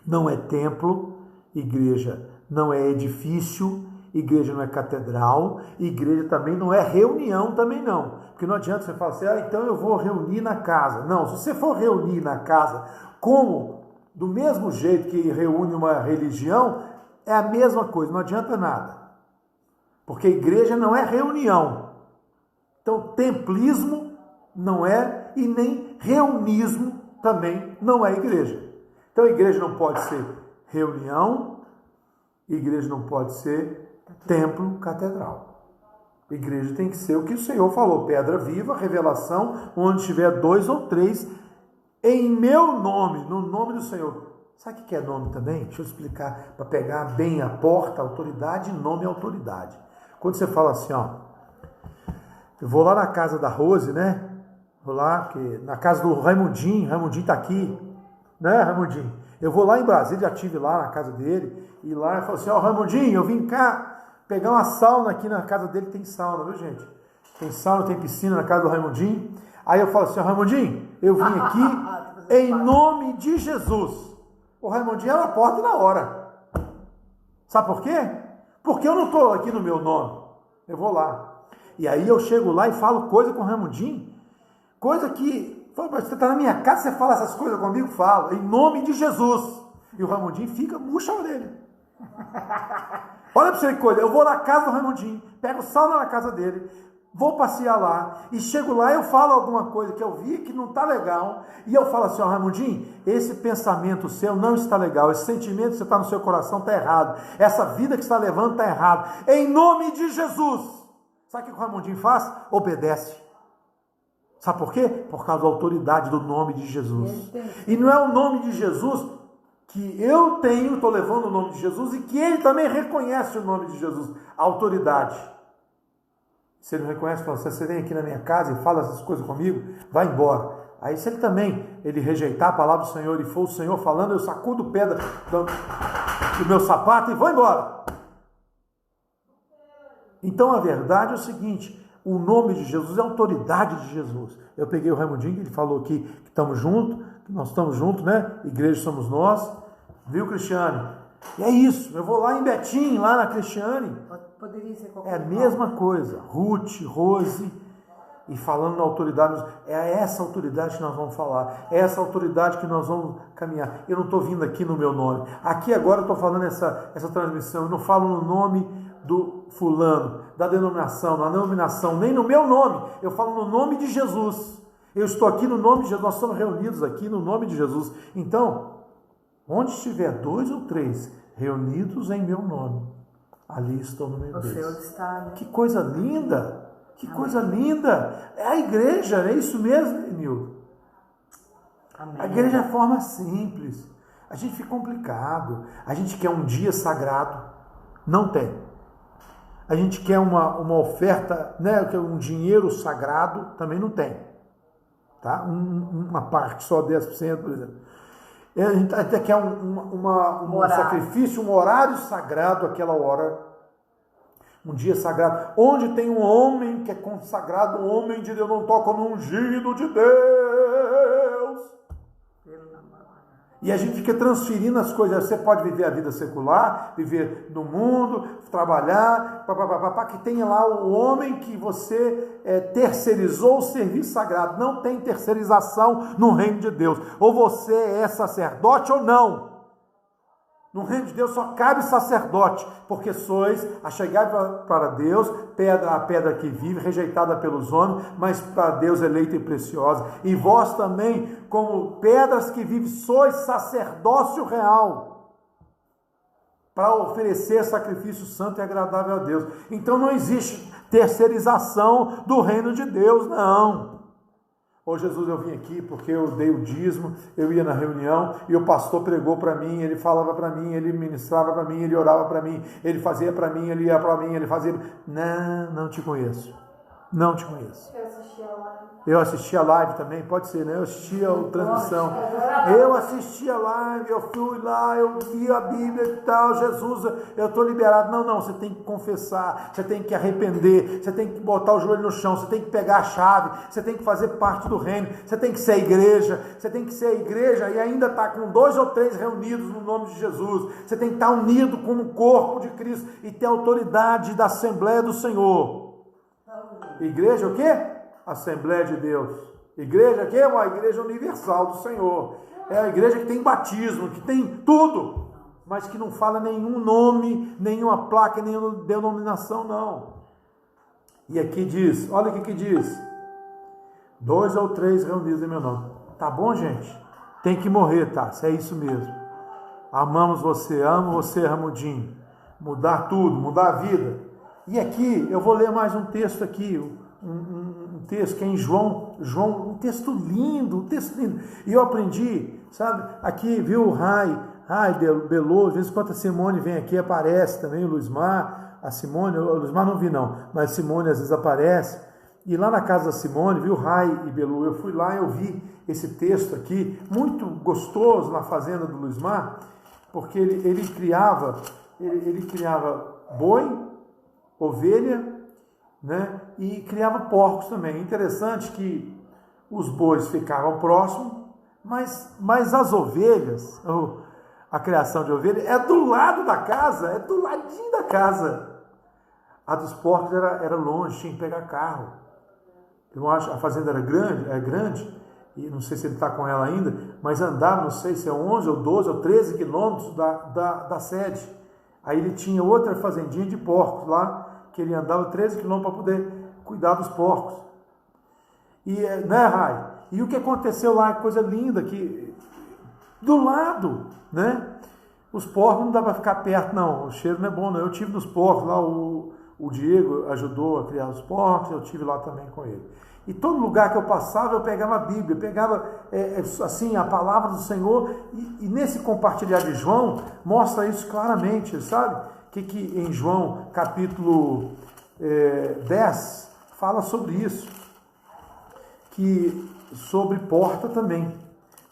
não é templo, igreja não é edifício, igreja não é catedral, igreja também não é reunião, também não. Porque não adianta você falar assim, então eu vou reunir na casa. Não, se você for reunir na casa, do mesmo jeito que reúne uma religião, é a mesma coisa, não adianta nada. Porque igreja não é reunião. Então, templismo não é, e nem reunismo também não é igreja. Então, a igreja não pode ser reunião, igreja não pode ser templo, catedral. A igreja tem que ser o que o Senhor falou, pedra viva, revelação, onde tiver 2 ou 3, em meu nome, no nome do Senhor. Sabe o que é nome também? Deixa eu explicar, para pegar bem a porta, autoridade, nome e autoridade. Quando você fala assim, eu vou lá na casa da Rose, né? Vou lá, na casa do Raimundinho está aqui. né, Raimundinho? Eu vou lá em Brasília, já estive lá na casa dele, e lá ele falou assim, Raimundinho, eu vim cá pegar uma sauna aqui na casa dele, tem sauna, viu, gente? Tem sauna, tem piscina na casa do Raimundinho. Aí eu falo assim, Raimundinho, eu vim aqui em nome de Jesus. O Raimundinho abre a porta na hora. Sabe por quê? Porque eu não estou aqui no meu nome. Eu vou lá. E aí eu chego lá e falo coisa com o Raimundinho. Coisa que, você está na minha casa, você fala essas coisas comigo? Falo, em nome de Jesus. E o Raimundinho fica, murcha a orelha. Olha para você que coisa, eu vou na casa do Raimundinho, pego sauna na casa dele, vou passear lá, e chego lá, eu falo alguma coisa que eu vi que não está legal, e eu falo assim, Raimundinho, esse pensamento seu não está legal, esse sentimento que você está no seu coração está errado, essa vida que você está levando está errado, em nome de Jesus. Sabe o que o Raimundinho faz? Obedece. Sabe por quê? Por causa da autoridade do nome de Jesus. E não é o nome de Jesus que eu tenho, estou levando o nome de Jesus, e que ele também reconhece o nome de Jesus, a autoridade. Se ele não reconhece, fala, você vem aqui na minha casa e fala essas coisas comigo, vai embora. Aí se ele também, ele rejeitar a palavra do Senhor e for o Senhor falando, eu sacudo o pé do meu sapato e vou embora. Então a verdade é o seguinte, o nome de Jesus é a autoridade de Jesus. Eu peguei o Raimundinho, ele falou aqui que estamos juntos, que nós estamos juntos, né? Igreja somos nós. Viu, Cristiane? E é isso, eu vou lá em Betim, lá na Cristiane. Poderia ser qualquer É a mesma coisa. Ruth, Rose, e falando na autoridade, é essa autoridade que nós vamos falar, é essa autoridade que nós vamos caminhar. Eu não estou vindo aqui no meu nome. Aqui agora eu estou falando essa transmissão, eu não falo no nome do fulano, da denominação, nem no meu nome, eu falo no nome de Jesus. Eu estou aqui no nome de Jesus, nós estamos reunidos aqui no nome de Jesus. Então, onde estiver 2 ou 3 reunidos em meu nome, ali estou no meio deles. O Senhor está, né? Que coisa linda! Que coisa linda! É a igreja, é isso mesmo, Nildo? A igreja é forma simples. A gente fica complicado. A gente quer um dia sagrado. Não tem. A gente quer uma oferta, né, um dinheiro sagrado, também não tem. Tá? Uma parte, só 10%, por exemplo. A gente até quer um sacrifício, um horário sagrado, aquela hora. Um dia sagrado. Onde tem um homem que é consagrado, um homem de Deus, não toca no ungido de Deus. E a gente fica transferindo as coisas. Você pode viver a vida secular, viver no mundo, trabalhar, que tenha lá o homem que você terceirizou o serviço sagrado. Não tem terceirização no reino de Deus. Ou você é sacerdote ou não. No reino de Deus só cabe sacerdote, porque sois achegados para Deus, a pedra que vive, rejeitada pelos homens, mas para Deus eleita e preciosa. E vós também, como pedras que vivem, sois sacerdócio real, para oferecer sacrifício santo e agradável a Deus. Então não existe terceirização do reino de Deus, não. Ô Jesus, eu vim aqui porque eu dei o dízimo, eu ia na reunião e o pastor pregou para mim, ele falava para mim, ele ministrava para mim, ele orava para mim, ele fazia para mim, ele ia para mim, ele fazia... Não te conheço. Não te conheço. Eu assisti a live também, pode ser, né? Eu assisti a transmissão. Eu assisti a live, eu fui lá, eu vi a Bíblia e tal, Jesus, eu estou liberado. Não, você tem que confessar, você tem que arrepender, você tem que botar o joelho no chão, você tem que pegar a chave, você tem que fazer parte do reino, você tem que ser igreja, você tem que ser igreja e ainda estar com 2 ou 3 reunidos no nome de Jesus. Você tem que estar unido com o corpo de Cristo e ter autoridade da Assembleia do Senhor. Igreja o quê? Assembleia de Deus. Igreja que é uma igreja universal do Senhor. É a igreja que tem batismo, que tem tudo, mas que não fala nenhum nome, nenhuma placa, nenhuma denominação, não. E aqui diz, olha o que diz: 2 ou 3 reunidos em meu nome. Tá bom, gente? Tem que morrer, tá? Se é isso mesmo. Amamos você, amo você, Raimundinho. Mudar tudo, mudar a vida. E aqui, eu vou ler mais um texto aqui, um texto que é em João, um texto lindo, E eu aprendi, sabe, aqui, viu, o Rai, Belô, às vezes quando a Simone vem aqui, aparece também, o Luizmar, a Simone, o Luizmar não vi não, mas Simone às vezes aparece, E lá na casa da Simone, viu, Rai e Belu, eu fui lá e eu vi esse texto aqui, muito gostoso na fazenda do Luismar, porque ele criava boi, ovelha, né, e criava porcos também. Interessante que os bois ficavam próximos, mas as ovelhas, a criação de ovelha, é do lado da casa, é do ladinho da casa. A dos porcos era longe, tinha que pegar carro. Eu acho a fazenda era grande, e não sei se ele está com ela ainda, mas andava, não sei se é 11 ou 12 ou 13 quilômetros da sede. Aí ele tinha outra fazendinha de porcos lá, que ele andava 13 quilômetros para poder cuidar dos porcos. E, né, Rai? E o que aconteceu lá, coisa linda, que do lado, né? Os porcos não dá para ficar perto, não. O cheiro não é bom, não. Eu tive nos porcos lá, o Diego ajudou a criar os porcos, eu tive lá também com ele. E todo lugar que eu passava, eu pegava a Bíblia, pegava assim a palavra do Senhor, e nesse compartilhar de João, mostra isso claramente, sabe? Que em João capítulo 10 fala sobre isso, que sobre porta também,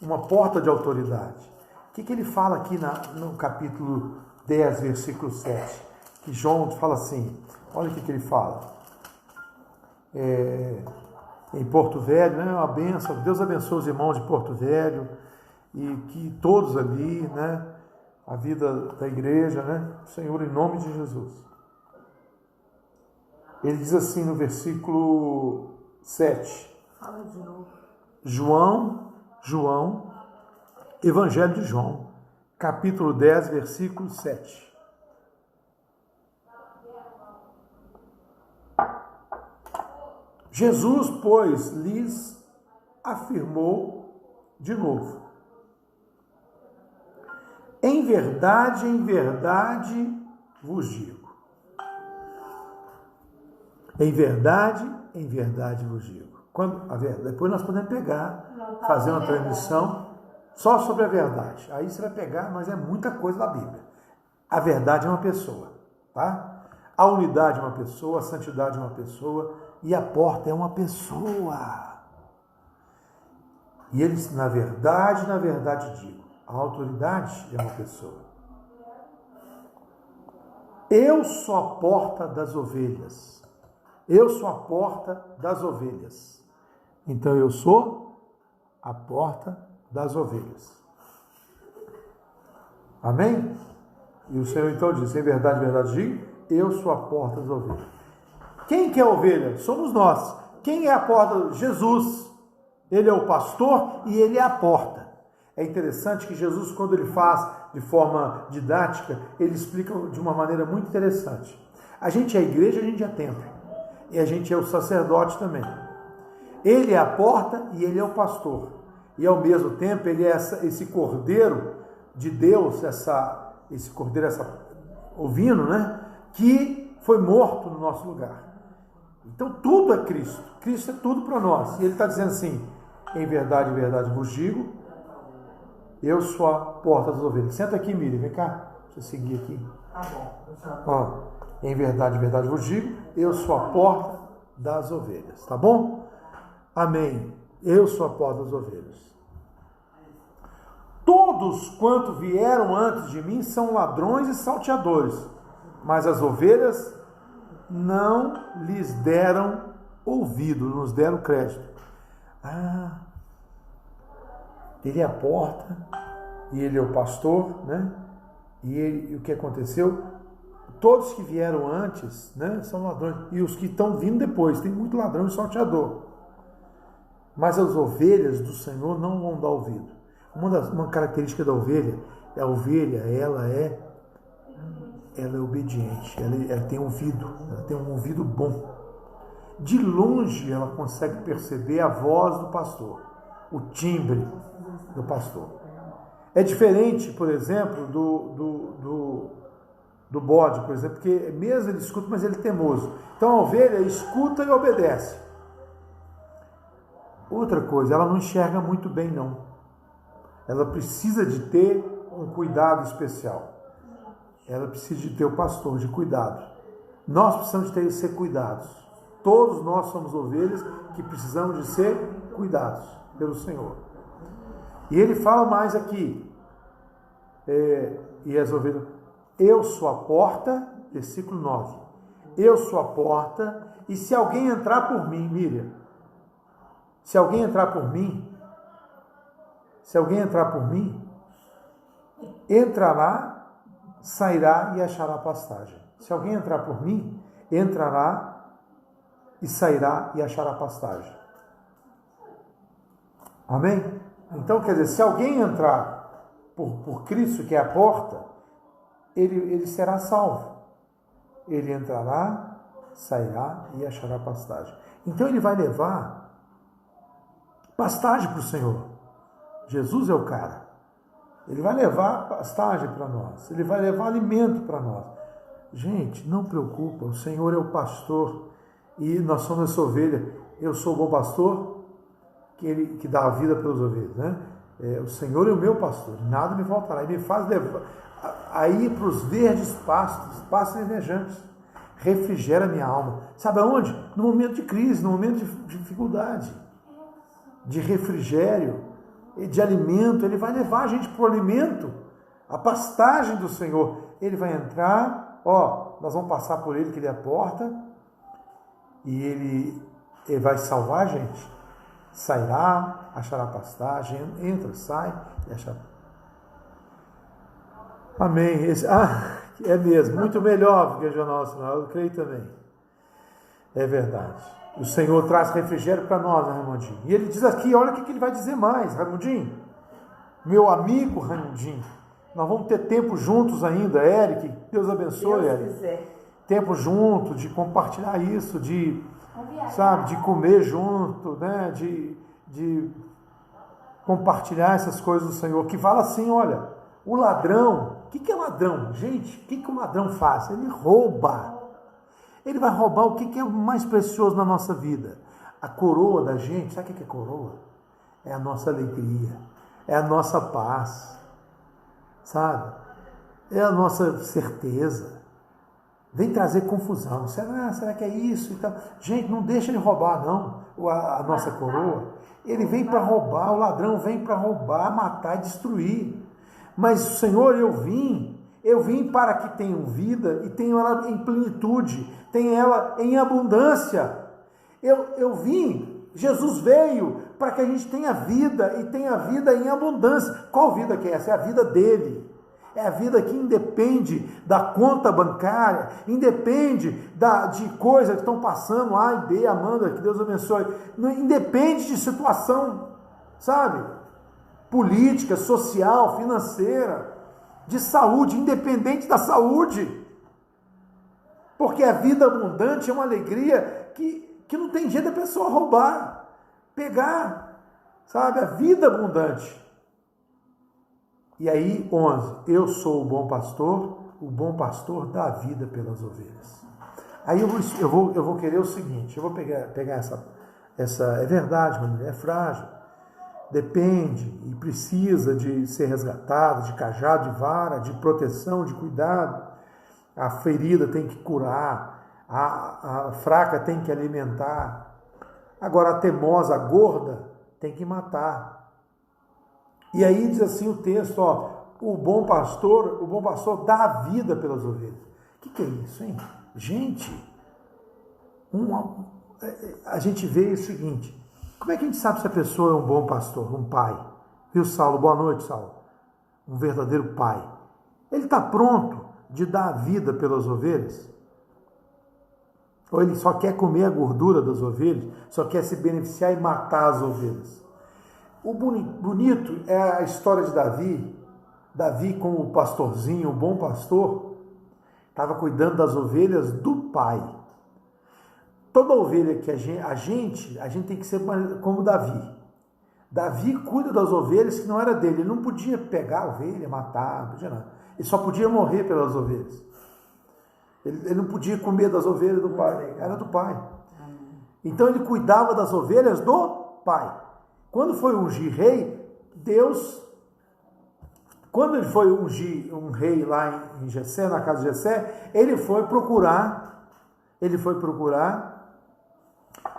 uma porta de autoridade. O que ele fala aqui no capítulo 10, versículo 7? Que João fala assim, olha o que ele fala. Em Porto Velho, né, uma bênção, Deus abençoe os irmãos de Porto Velho, e que todos ali, né, a vida da igreja, né, Senhor, em nome de Jesus. Ele diz assim no versículo 7. Fala de novo. João, Evangelho de João, capítulo 10, versículo 7. Jesus, pois, lhes afirmou de novo: em verdade vos digo. Em verdade vos digo. Depois nós podemos fazer uma transmissão só sobre a verdade. Aí você vai pegar, mas é muita coisa da Bíblia. A verdade é uma pessoa, tá? A unidade é uma pessoa, a santidade é uma pessoa, e a porta é uma pessoa. E eles, na verdade digo, a autoridade é uma pessoa. Eu sou a porta das ovelhas. Eu sou a porta das ovelhas. Então eu sou a porta das ovelhas. Amém? E o Senhor então diz, em verdade digo, eu sou a porta das ovelhas. Quem que é a ovelha? Somos nós. Quem é a porta? Jesus. Ele é o pastor e ele é a porta. É interessante que Jesus, quando ele faz de forma didática, ele explica de uma maneira muito interessante. A gente é a igreja, a gente é templo. E a gente é o sacerdote também. Ele é a porta e ele é o pastor. E ao mesmo tempo ele é esse cordeiro de Deus, esse cordeiro, ovino, né? Que foi morto no nosso lugar. Então tudo é Cristo. Cristo é tudo para nós. E ele está dizendo assim, em verdade vos digo, eu sou a porta das ovelhas. Senta aqui, Miriam, vem cá. Deixa eu seguir aqui. Tá bom. Ó, em verdade vos digo, eu sou a porta das ovelhas. Tá bom? Amém. Eu sou a porta das ovelhas. Todos quanto vieram antes de mim são ladrões e salteadores, mas as ovelhas não lhes deram ouvido, não nos deram crédito. Ele é a porta e ele é o pastor, né? E o que aconteceu? Todos que vieram antes, né, são ladrões, e os que estão vindo depois, tem muito ladrão e salteador. Mas as ovelhas do Senhor não vão dar ouvido. Uma característica da ovelha, ela é obediente, ela tem ouvido, ela tem um ouvido bom. De longe ela consegue perceber a voz do pastor, o timbre do pastor. É diferente, por exemplo, do bode, por exemplo, porque mesmo ele escuta, mas ele é teimoso. Então a ovelha escuta e obedece. Outra coisa, ela não enxerga muito bem, não. Ela precisa de ter um cuidado especial. Ela precisa de ter o pastor de cuidado. Nós precisamos de ser cuidados. Todos nós somos ovelhas que precisamos de ser cuidados pelo Senhor. E ele fala mais aqui, e as ovelhas, eu sou a porta, versículo 9, eu sou a porta, e se alguém entrar por mim, Miriam, se alguém entrar por mim, entrará, sairá e achará pastagem. Se alguém entrar por mim, entrará e sairá e achará pastagem. Amém? Então, quer dizer, se alguém entrar por Cristo, que é a porta, ele será salvo. Ele entrará, sairá e achará pastagem. Então ele vai levar pastagem para o Senhor. Jesus é o cara. Ele vai levar pastagem para nós. Ele vai levar alimento para nós. Gente, não preocupa. O Senhor é o pastor e nós somos essa ovelha. Eu sou o bom pastor que dá a vida pelas ovelhas, né? O Senhor é o meu pastor. Nada me faltará. Ele me faz levar aí para os verdes pastos verdejantes. Refrigera minha alma. Sabe aonde? No momento de crise, no momento de dificuldade, de refrigério, de alimento. Ele vai levar a gente para o alimento, a pastagem do Senhor. Ele vai entrar, nós vamos passar por ele, que ele é a porta, e ele vai salvar a gente. Sairá, achará pastagem, entra, sai e achará. Amém. É mesmo, muito melhor do que o Jornal Nacional, eu creio também. É verdade. O Senhor traz refrigério para nós, né, Raimundinho? E ele diz aqui, olha o que ele vai dizer mais, Raimundinho. Meu amigo Raimundinho, nós vamos ter tempo juntos ainda, Eric, Deus abençoe, Deus Eric. quiser. Tempo junto, de compartilhar isso, de comer junto, né, de compartilhar essas coisas do Senhor, que fala assim, olha, o ladrão, o que é ladrão? Gente, o que o ladrão faz? Ele rouba. Ele vai roubar o que é mais precioso na nossa vida. A coroa da gente, sabe o que é coroa? É a nossa alegria, é a nossa paz, sabe? É a nossa certeza. Vem trazer confusão. Será que é isso? Então, gente, não deixa ele roubar, não, a nossa coroa. Ele vem para roubar, o ladrão vem para roubar, matar e destruir. Mas, Senhor, eu vim para que tenham vida e tenham ela em plenitude, tenham ela em abundância. Eu vim, Jesus veio para que a gente tenha vida e tenha vida em abundância. Qual vida que é essa? É a vida dele. É a vida que independe da conta bancária, independe de coisas que estão passando, A e B, Amanda, que Deus abençoe. Não independe de situação, sabe? Política, social, financeira, de saúde, independente da saúde. Porque a vida abundante é uma alegria que não tem jeito da pessoa roubar, pegar, sabe? A vida abundante. E aí, 11, eu sou o bom pastor dá a vida pelas ovelhas. Aí eu vou querer o seguinte, eu vou pegar essa é verdade, minha mulher é frágil, depende e precisa de ser resgatada, de cajado, de vara, de proteção, de cuidado. A ferida tem que curar, a fraca tem que alimentar. Agora a temosa, a gorda, tem que matar. E aí diz assim o texto, o bom pastor dá a vida pelas ovelhas. O que é isso, hein? Gente, a gente vê o seguinte, como é que a gente sabe se a pessoa é um bom pastor, um pai? Viu, Saulo? Boa noite, Saulo. Um verdadeiro pai. Ele está pronto de dar a vida pelas ovelhas? Ou ele só quer comer a gordura das ovelhas, só quer se beneficiar e matar as ovelhas? O bonito é a história de Davi. Davi, como o pastorzinho, o bom pastor, estava cuidando das ovelhas do pai. Toda ovelha que a gente tem que ser como Davi. Davi cuida das ovelhas que não era dele. Ele não podia pegar a ovelha, matar, não podia nada. Ele só podia morrer pelas ovelhas. Ele não podia comer das ovelhas do pai. Era do pai. Então ele cuidava das ovelhas do pai. Quando foi ungir rei, quando ele foi ungir um rei lá em Jessé, na casa de Jessé, ele foi procurar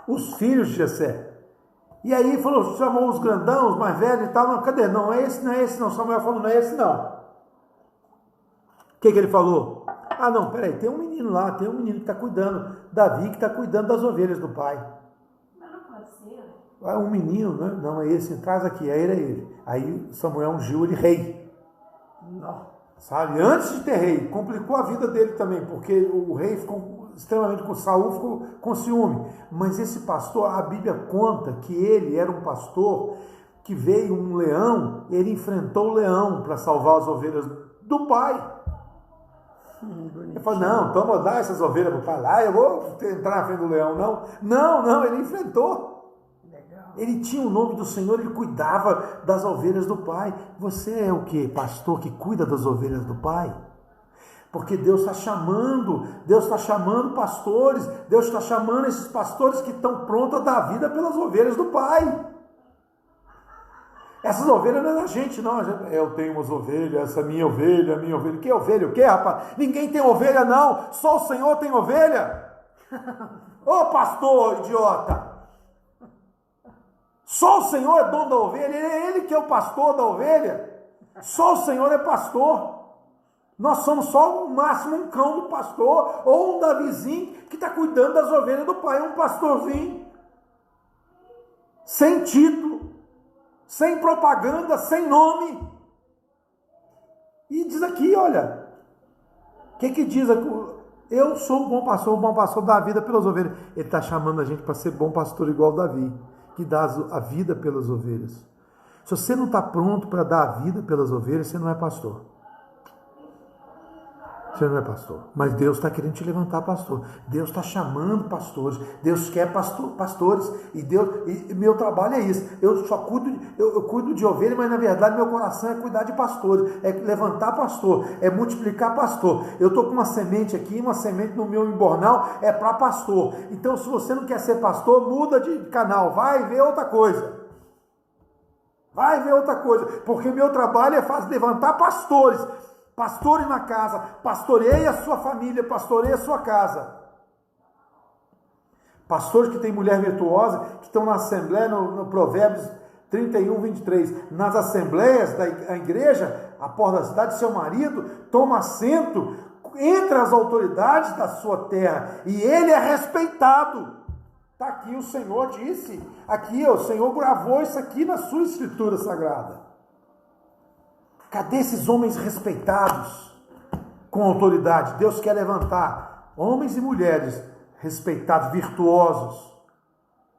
os filhos de Jessé. E aí falou, chamou os grandão, os mais velhos e tal, não, cadê? Não é esse não. Samuel falou, não é esse não. O que ele falou? Ah não, peraí, tem um menino lá, tem um menino que está cuidando, Davi que está cuidando das ovelhas do pai. Mas não pode ser. É um menino, né? Não é esse, traz aqui, aí era ele. Aí Samuel ungiu ele rei. Não. Sabe, antes de ter rei, complicou a vida dele também, porque o rei ficou extremamente com Saul, ficou com ciúme. Mas esse pastor, a Bíblia conta que ele era um pastor que veio um leão, ele enfrentou o leão para salvar as ovelhas do pai. Ele falou, não, então vou dar essas ovelhas para o pai lá, eu vou entrar na frente do leão, não. Não, ele enfrentou. Ele tinha o nome do Senhor, ele cuidava das ovelhas do Pai. Você é o que? Pastor que cuida das ovelhas do Pai? Porque Deus está chamando pastores, Deus está chamando esses pastores que estão prontos a dar vida pelas ovelhas do Pai. Essas ovelhas não é da gente, não. Eu tenho umas ovelhas, essa é minha ovelha. Que ovelha? O que, rapaz? Ninguém tem ovelha, não. Só o Senhor tem ovelha. Ô pastor idiota! Só o Senhor é dono da ovelha, é Ele que é o pastor da ovelha. Só o Senhor é pastor. Nós somos só no máximo um cão do pastor, ou um Davizinho que está cuidando das ovelhas do pai, um pastorzinho. Sem título, sem propaganda, sem nome. E diz aqui, olha, o que diz aqui? Eu sou o bom pastor dá a vida pelas ovelhas. Ele está chamando a gente para ser bom pastor igual Davi, que dá a vida pelas ovelhas. Se você não está pronto para dar a vida pelas ovelhas, você não é pastor. Você não é pastor. Mas Deus está querendo te levantar pastor. Deus está chamando pastores. Deus quer pastores. E meu trabalho é isso. Eu só cuido de ovelha, mas na verdade meu coração é cuidar de pastores. É levantar pastor. É multiplicar pastor. Eu estou com uma semente aqui, uma semente no meu embornal, é para pastor. Então se você não quer ser pastor, muda de canal. Vai ver outra coisa. Porque meu trabalho é levantar pastores. Pastore na casa, pastoreie a sua família, pastoreie a sua casa. Pastores que têm mulher virtuosa, que estão na assembleia, no Provérbios 31, 23. Nas assembleias da igreja, a porta da cidade, seu marido toma assento entre as autoridades da sua terra, e ele é respeitado. Está aqui, o Senhor disse, aqui o Senhor gravou isso aqui na sua escritura sagrada. Cadê esses homens respeitados com autoridade? Deus quer levantar homens e mulheres respeitados, virtuosos.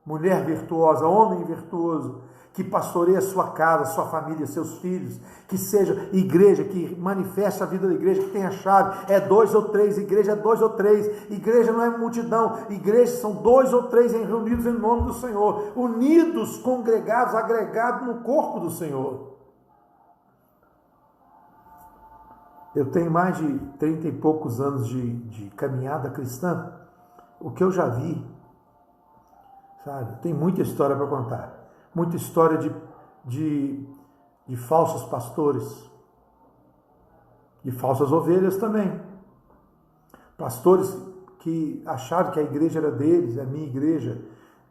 Mulher virtuosa, homem virtuoso, que pastoreia a sua casa, sua família, seus filhos, que seja igreja, que manifeste a vida da igreja, que tenha chave. É 2 ou 3, igreja é 2 ou 3. Igreja não é multidão, igreja são 2 ou 3 reunidos em nome do Senhor, unidos, congregados, agregados no corpo do Senhor. Eu tenho mais de 30 e poucos anos de caminhada cristã. O que eu já vi, sabe? Tem muita história para contar. Muita história de falsos pastores. De falsas ovelhas também. Pastores que acharam que a igreja era deles, a minha igreja.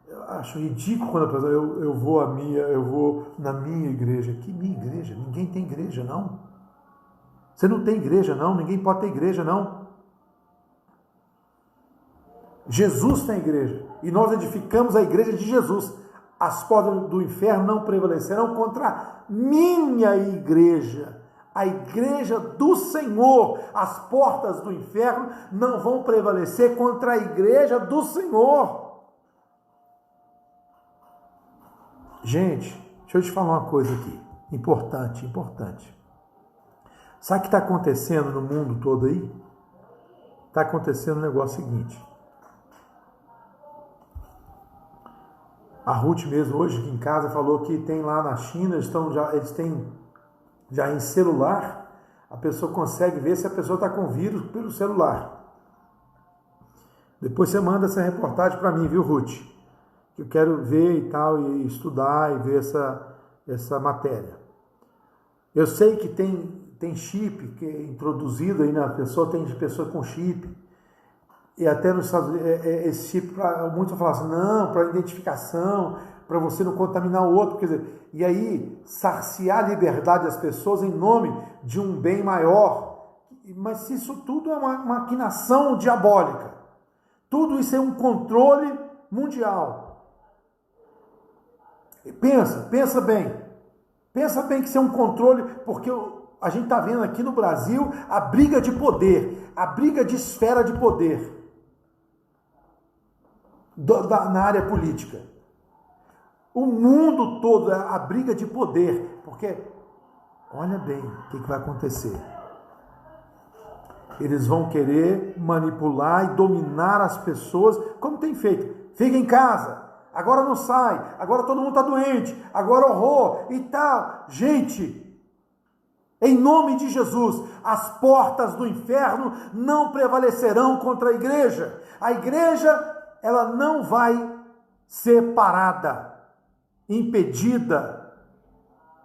Eu acho ridículo quando a pessoa, eu vou na minha igreja. Que minha igreja? Ninguém tem igreja, não. Você não tem igreja, não. Ninguém pode ter igreja, não. Jesus tem igreja. E nós edificamos a igreja de Jesus. As portas do inferno não prevalecerão contra a minha igreja. A igreja do Senhor. As portas do inferno não vão prevalecer contra a igreja do Senhor. Gente, deixa eu te falar uma coisa aqui. Importante. Sabe o que está acontecendo no mundo todo aí? Está acontecendo o negócio seguinte. A Ruth mesmo hoje aqui em casa falou que tem lá na China, eles têm já em celular, a pessoa consegue ver se a pessoa está com vírus pelo celular. Depois você manda essa reportagem para mim, viu, Ruth? Que eu quero ver e tal, e estudar e ver essa matéria. Eu sei que tem chip que é introduzido aí na pessoa, tem pessoa com chip. E até nos Estados Unidos, esse tipo, muitos falam assim, não, para identificação, para você não contaminar o outro, quer dizer, e aí cercear a liberdade das pessoas em nome de um bem maior. Mas isso tudo é uma maquinação diabólica. Tudo isso é um controle mundial. Pensa bem. Pensa bem que isso é um controle, porque a gente está vendo aqui no Brasil a briga de poder, a briga de esfera de poder na área política. O mundo todo é a briga de poder, porque olha bem o que vai acontecer. Eles vão querer manipular e dominar as pessoas, como tem feito. Fica em casa, agora não sai, agora todo mundo está doente, agora horror e tal. Gente, em nome de Jesus, as portas do inferno não prevalecerão contra a igreja. A igreja, ela não vai ser parada, impedida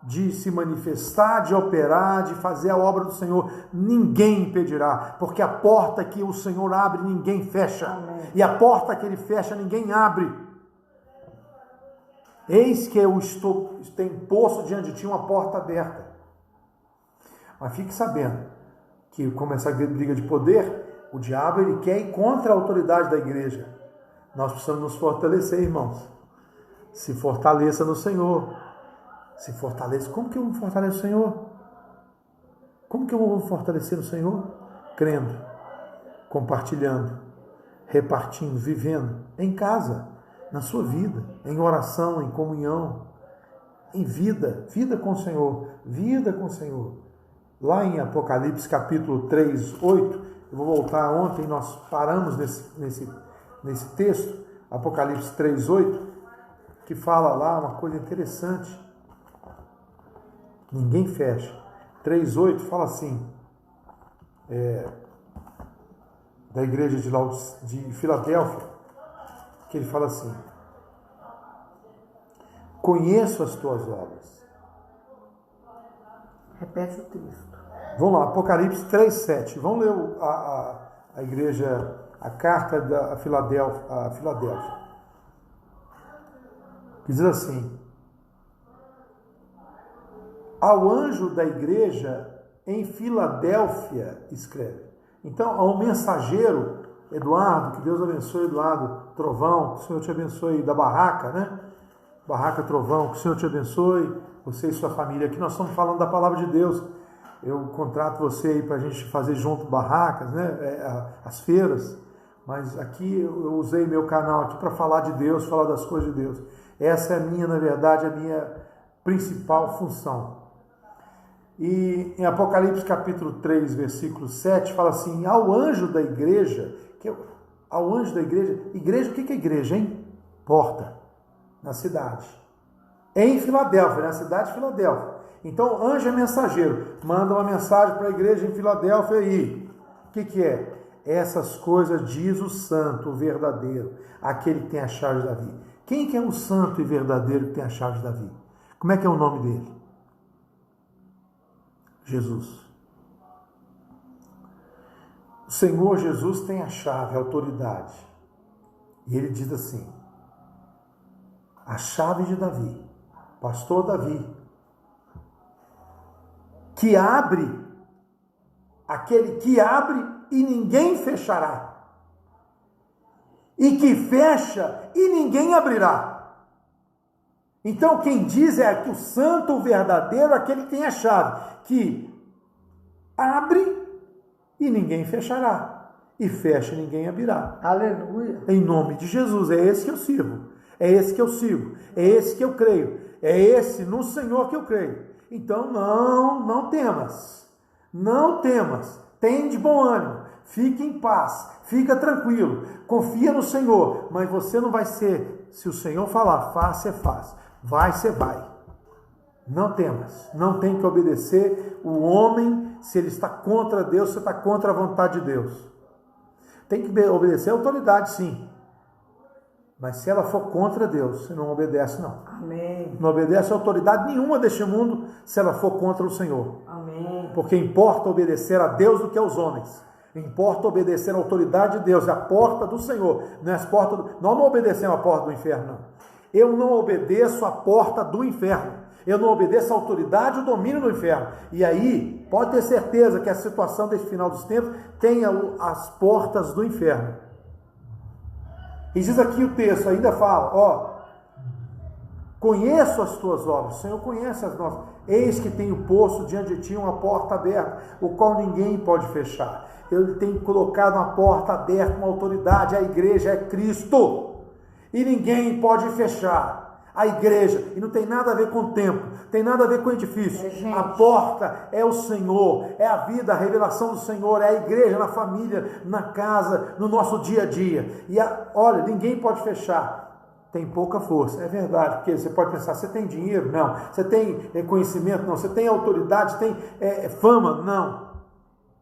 de se manifestar, de operar, de fazer a obra do Senhor. Ninguém impedirá, porque a porta que o Senhor abre, ninguém fecha. Amém. E a porta que Ele fecha, ninguém abre. Eis que eu tenho posto diante de ti uma porta aberta. Mas fique sabendo que, como essa briga de poder, o diabo ele quer ir contra a autoridade da igreja. Nós precisamos nos fortalecer, irmãos. Se fortaleça no Senhor. Se fortaleça. Como que eu vou fortalecer o Senhor? Como que eu vou fortalecer o Senhor? Crendo, compartilhando, repartindo, vivendo em casa, na sua vida, em oração, em comunhão, em vida com o Senhor, vida com o Senhor. Lá em Apocalipse capítulo 3, 8, eu vou voltar, ontem nós paramos nesse texto, Apocalipse 3, 8, que fala lá uma coisa interessante. Ninguém fecha. 3:8 fala assim, da igreja de Filadélfia, que ele fala assim: conheço as tuas obras. Repete o texto. Vamos lá, Apocalipse 3:7. Vamos ler a igreja, a carta da Filadélfia. Que diz assim: ao anjo da igreja em Filadélfia escreve. Então, ao mensageiro Eduardo, que Deus abençoe Eduardo Trovão, que o Senhor te abençoe da barraca, né? Barraca Trovão, que o Senhor te abençoe, você e sua família. Aqui nós estamos falando da palavra de Deus. Eu contrato você aí para a gente fazer junto barracas, né? As feiras. Mas aqui eu usei meu canal aqui para falar de Deus, falar das coisas de Deus. Essa é na verdade, a minha principal função. E em Apocalipse capítulo 3, versículo 7, fala assim: ao anjo da igreja, igreja, o que é igreja, hein? Porta, na cidade. Em Filadélfia, na cidade de Filadélfia. Então, anjo é mensageiro, manda uma mensagem para a igreja em Filadélfia aí. O que é? Essas coisas diz o santo, o verdadeiro, aquele que tem a chave de Davi. Quem que é o santo e verdadeiro que tem a chave de Davi? Como é que é o nome dele? Jesus. O Senhor Jesus tem a chave, a autoridade. E ele diz assim: a chave de Davi, pastor Davi, que abre, aquele que abre e ninguém fechará, e que fecha e ninguém abrirá. Então quem diz é que o santo, o verdadeiro, aquele que tem a chave, que abre e ninguém fechará, e fecha e ninguém abrirá. Aleluia. Em nome de Jesus, é esse que eu sirvo, é esse que eu sigo, é esse que eu creio, é esse no Senhor que eu creio. Então não temas, tem de bom ânimo, fique em paz, fica tranquilo, confia no Senhor, mas você não vai ser, se o Senhor falar, faz, você faz, vai, você vai. Não temas, não tem que obedecer o homem, se ele está contra Deus, você está contra a vontade de Deus. Tem que obedecer a autoridade, sim. Mas se ela for contra Deus, você não obedece, não. Amém. Não obedece a autoridade nenhuma deste mundo, se ela for contra o Senhor. Amém. Porque importa obedecer a Deus do que aos homens. Importa obedecer a autoridade de Deus, a porta do Senhor. Não é as portas Nós não obedecemos a porta do inferno, não. Eu não obedeço a porta do inferno. Eu não obedeço a autoridade e o domínio do inferno. E aí, pode ter certeza que a situação desse final dos tempos tenha as portas do inferno. E diz aqui o texto, ainda fala, conheço as tuas obras. O Senhor conhece as nossas. Eis que tenho posto diante de ti uma porta aberta, o qual ninguém pode fechar. Ele tem colocado uma porta aberta, uma autoridade. A igreja é Cristo. E ninguém pode fechar a igreja. E não tem nada a ver com o templo, tem nada a ver com o edifício. A porta é o Senhor, é a vida, a revelação do Senhor, é a igreja, na família, na casa, no nosso dia a dia. E olha, ninguém pode fechar. Tem pouca força, é verdade, porque você pode pensar, você tem dinheiro? Não. Você tem conhecimento? Não. Você tem autoridade? Tem fama? Não.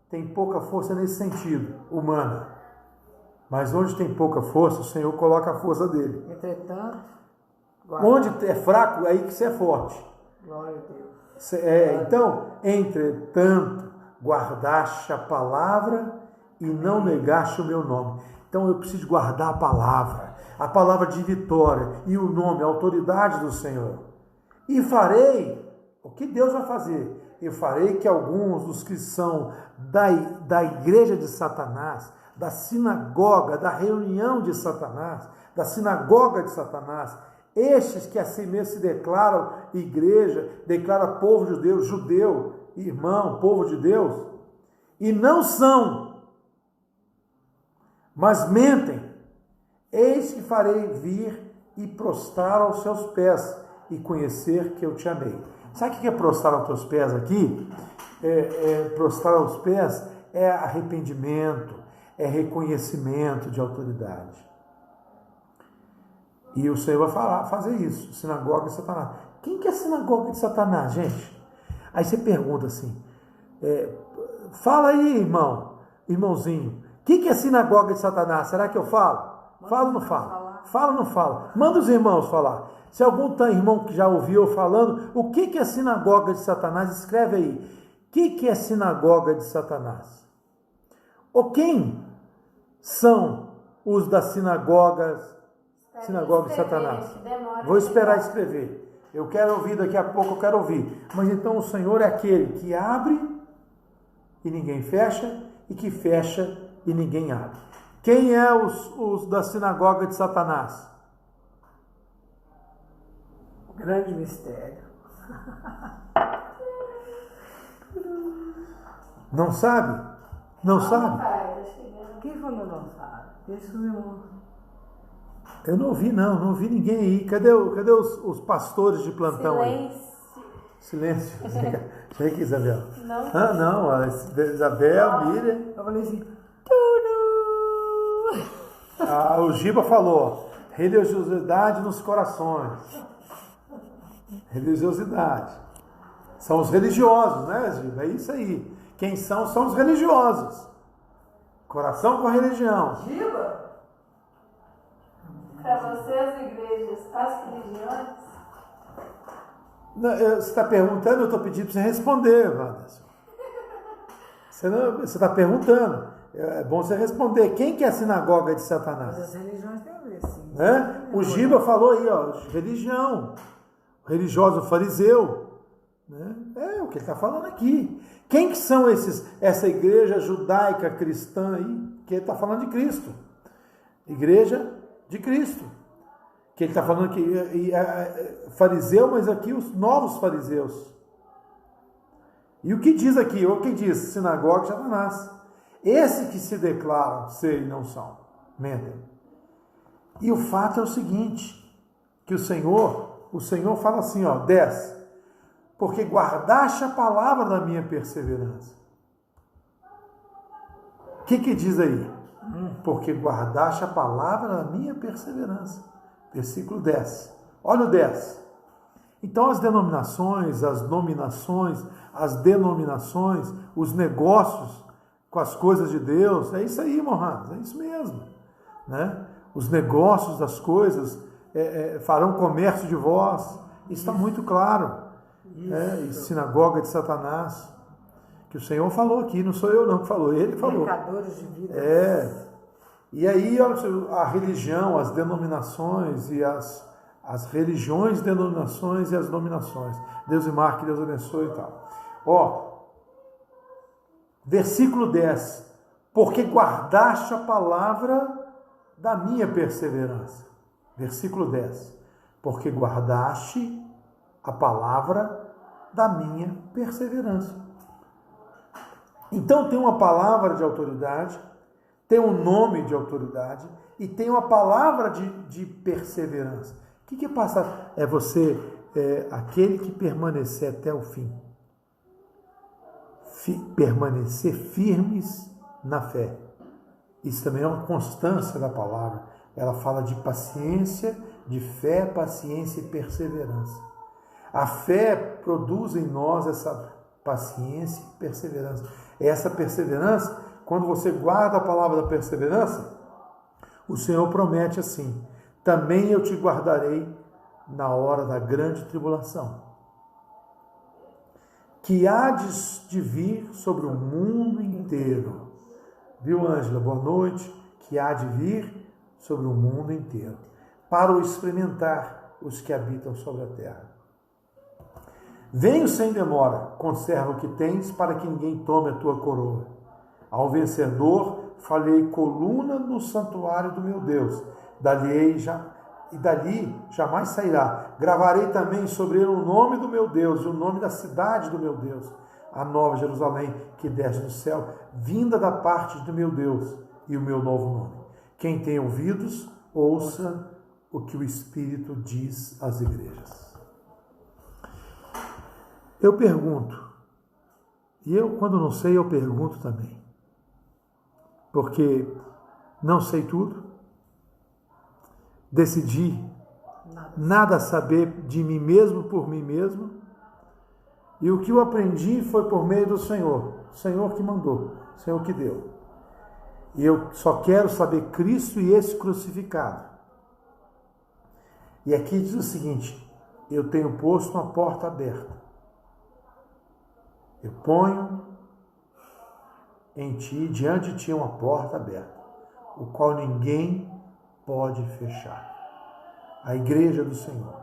Tem pouca força nesse sentido, humana. Mas onde tem pouca força, o Senhor coloca a força dele. Entretanto, onde é fraco, é aí que você é forte. Glória a Deus. Então, entretanto, guardaste a palavra e não negaste o meu nome. Então eu preciso guardar a palavra de vitória e o nome, a autoridade do Senhor. E farei, o que Deus vai fazer? Eu farei que alguns dos que são da igreja de Satanás, da sinagoga, da reunião de Satanás, da sinagoga de Satanás, estes que assim mesmo se declaram igreja, declaram povo de Deus, judeu, irmão, povo de Deus, e não são, mas mentem, eis que farei vir e prostrar aos seus pés e conhecer que eu te amei. Sabe o que é prostrar aos teus pés aqui? Prostrar aos pés é arrependimento, é reconhecimento de autoridade. E o Senhor vai fazer isso, sinagoga de Satanás. Quem que é a sinagoga de Satanás, gente? Aí você pergunta assim, fala aí, irmãozinho, quem que é a sinagoga de Satanás? Será que eu falo? Falo ou não falo? Fala ou não fala? Manda os irmãos falar. Se algum irmão que já ouviu eu falando, o que é a sinagoga de Satanás? Escreve aí. O que é a sinagoga de Satanás? Ou quem são os das sinagoga de Satanás? Vou esperar escrever. Eu quero ouvir daqui a pouco, eu quero ouvir. Mas então o Senhor é aquele que abre e ninguém fecha, e que fecha e ninguém abre. Quem é os da sinagoga de Satanás? Grande mistério. Não sabe? Não sabe? Quem falou não sabe? Deixa os irmãos. Eu não ouvi ninguém aí. Cadê os pastores de plantão aí? Silêncio. Chega aqui, Isabel. Não. Não, a Isabel, Miriam. Eu falei assim, O Giba falou, religiosidade nos corações. Religiosidade. São os religiosos, né, Giba? É isso aí. Quem são os religiosos. Coração com religião. Giba? Para você, as igrejas, as religiões? Você está perguntando, eu estou pedindo para você responder, Wanderson. Você está perguntando. É bom você responder. Quem que é a sinagoga de Satanás? As religiões têm a ver, sim. O Giba falou aí, religião. O religioso, o fariseu. É o que ele está falando aqui. Quem que são essa igreja judaica cristã aí? Que ele está falando de Cristo. Igreja de Cristo. Que ele está falando que fariseu, mas aqui os novos fariseus. E o que diz aqui? O que diz? Sinagoga de Satanás. Esse que se declaram ser e não são. Mentem. E o fato é o seguinte, que o Senhor fala assim, 10. Porque guardaste a palavra da minha perseverança. O que diz aí? Porque guardaste a palavra da minha perseverança. Versículo 10. Olha o 10. Então as denominações, as nominações, as denominações, os negócios com as coisas de Deus, é isso aí, Mohamed, é isso mesmo. Né? Os negócios das coisas farão comércio de vós. Isso está muito claro. Sinagoga de Satanás. Que o Senhor falou aqui, não sou eu não que falou, Ele falou. Pecadores de vida. E aí, olha, a religião, as denominações e as religiões, denominações e as dominações. Deus e marque, Deus abençoe e tal. Versículo 10. Porque guardaste a palavra da minha perseverança. Versículo 10. Porque guardaste a palavra da minha perseverança. Então tem uma palavra de autoridade, tem um nome de autoridade e tem uma palavra de perseverança. O que passa? É você, aquele que permanecer até o fim. Permanecer firmes na fé. Isso também é uma constância da palavra. Ela fala de paciência, de fé, paciência e perseverança. A fé produz em nós essa paciência e perseverança. Essa perseverança, quando você guarda a palavra da perseverança, o Senhor promete assim: também eu te guardarei na hora da grande tribulação, que há de vir sobre o mundo inteiro. Viu, Ângela? Boa noite. Que há de vir sobre o mundo inteiro, para o experimentar os que habitam sobre a terra. Venho sem demora, conserva o que tens, para que ninguém tome a tua coroa. Ao vencedor, falei coluna no santuário do meu Deus, dali jamais sairá. Gravarei também sobre ele o nome do meu Deus, e o nome da cidade do meu Deus, a nova Jerusalém, que desce do céu, vinda da parte do meu Deus, e o meu novo nome. Quem tem ouvidos, ouça o que o Espírito diz às igrejas. Eu pergunto, e eu, quando não sei, eu pergunto também, porque não sei tudo, decidi nada saber de mim mesmo por mim mesmo, e o que eu aprendi foi por meio do Senhor, o Senhor que mandou, o Senhor que deu. E eu só quero saber Cristo e esse crucificado. E aqui diz o seguinte: eu tenho posto uma porta aberta. Eu ponho em ti, diante de ti, uma porta aberta, o qual ninguém pode fechar. A igreja do Senhor.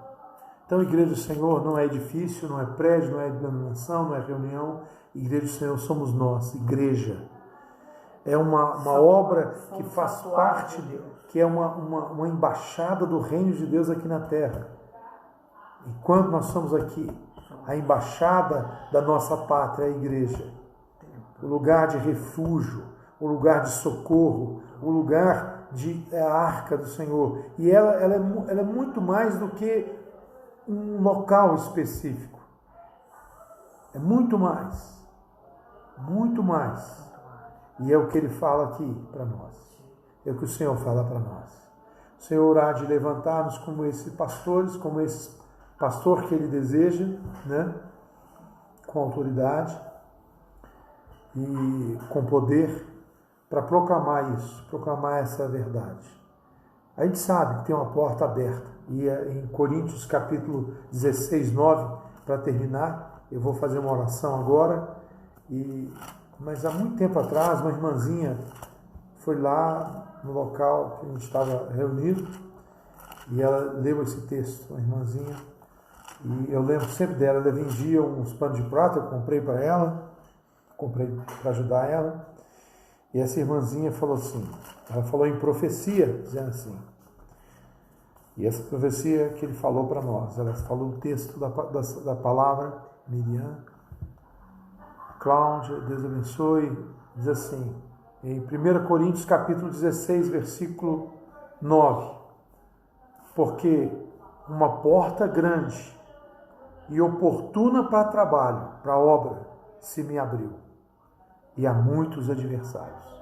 Então, a igreja do Senhor não é edifício, não é prédio, não é denominação, não é reunião. A igreja do Senhor somos nós, igreja. É uma obra que faz parte, que é uma embaixada do reino de Deus aqui na terra. Enquanto nós somos aqui, a embaixada da nossa pátria, a igreja, o lugar de refúgio, o lugar de socorro, o lugar a arca do Senhor. E ela é muito mais do que um local específico. É muito mais. Muito mais. E é o que ele fala aqui para nós. É o que o Senhor fala para nós. O Senhor há de levantar-nos como esses pastores, como esse pastor que ele deseja, né? Com autoridade e com poder, para proclamar isso, proclamar essa verdade. A gente sabe que tem uma porta aberta. E em Coríntios capítulo 16, 9, para terminar, eu vou fazer uma oração agora. Mas há muito tempo atrás, uma irmãzinha foi lá no local que a gente estava reunido e ela leu esse texto, uma irmãzinha. E eu lembro sempre dela, ela vendia uns panos de prata, eu comprei para ela, comprei para ajudar ela. E essa irmãzinha falou assim, ela falou em profecia, dizendo assim, e essa profecia que ele falou para nós, ela falou o texto da palavra, Miriam, Cláudia, Deus abençoe, diz assim, em 1 Coríntios capítulo 16, versículo 9, porque uma porta grande e oportuna para trabalho, para obra, se me abriu, e há muitos adversários.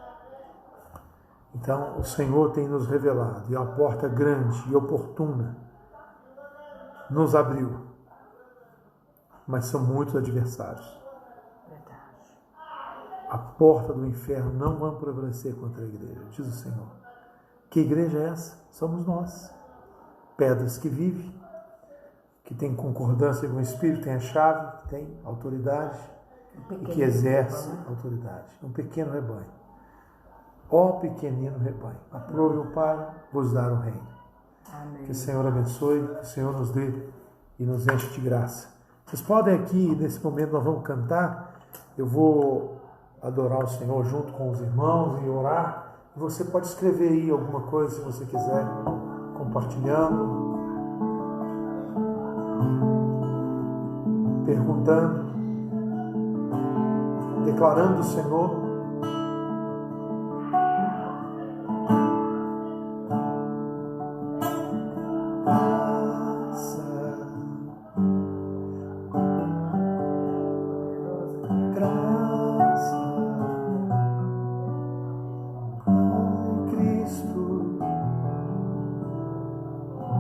Então, o Senhor tem nos revelado, e a porta grande e oportuna nos abriu, mas são muitos adversários. A porta do inferno não vai prevalecer contra a igreja, diz o Senhor. Que igreja é essa? Somos nós. Pedras que vivem, que tem concordância com o Espírito, tem a chave, tem autoridade, e que exerce autoridade. Um pequeno rebanho. Ó pequenino rebanho, aprove o Pai vos dar o reino. Amém. Que o Senhor abençoe, que o Senhor nos dê e nos enche de graça. Vocês podem aqui, nesse momento nós vamos cantar, eu vou adorar o Senhor junto com os irmãos e orar. E você pode escrever aí alguma coisa se você quiser, compartilhando, perguntando, declarando o Senhor.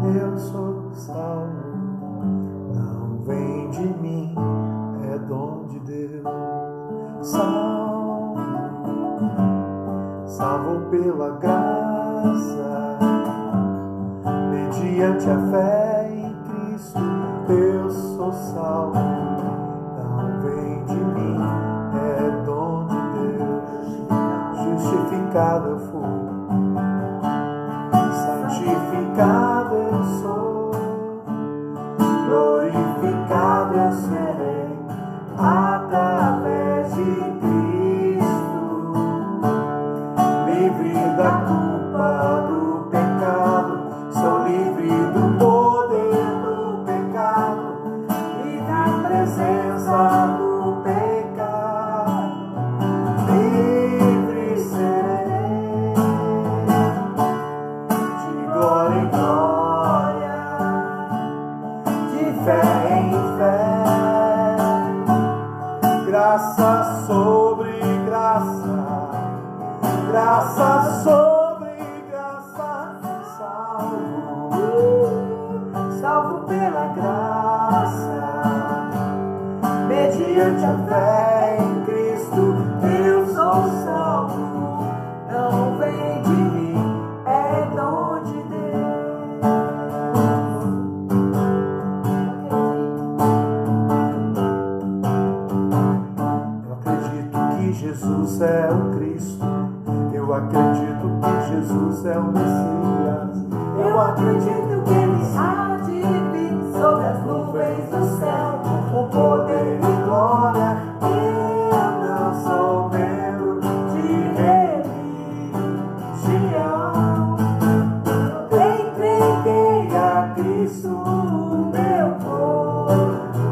Eu sou salvo, não vem de mim, é dom de Deus. Salvo, salvo pela graça, mediante a fé em Cristo. Eu sou salvo, não vem de mim, é dom de Deus. Justificado eu fui, santificado eu sou, glorificado eu serei através de Cristo, livre da culpa do pecado, sou livre do poder do pecado e da presença do pecado, livre serei de glória em glória, de fé em fé, graça sobre graça, graça sobre graça, salvo pela graça, mediante a fé em Cristo, eu sou salvo, não vem de mim, é dom de Jesus é o Cristo, eu acredito que Jesus é o Messias, eu acredito que Ele há de vir sobre as nuvens do céu, com poder e glória. Eu não sou membro de religião, entreguei a Cristo o meu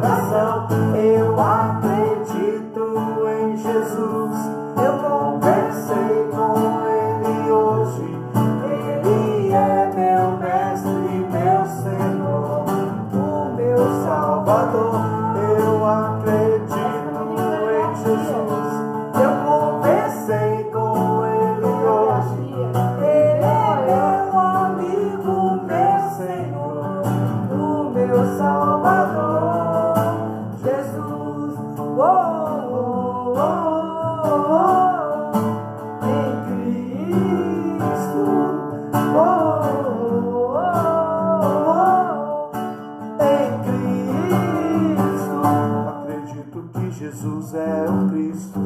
coração, eu acredito em Jesus, eu conversei com Ele hoje, Ele é meu mestre, meu Senhor, o meu Salvador, eu acredito em Jesus, eu conversei com Ele hoje, Ele é meu amigo, meu Senhor, o meu Salvador, Jesus, em Cristo, em Cristo. Acredito que Jesus é o Cristo,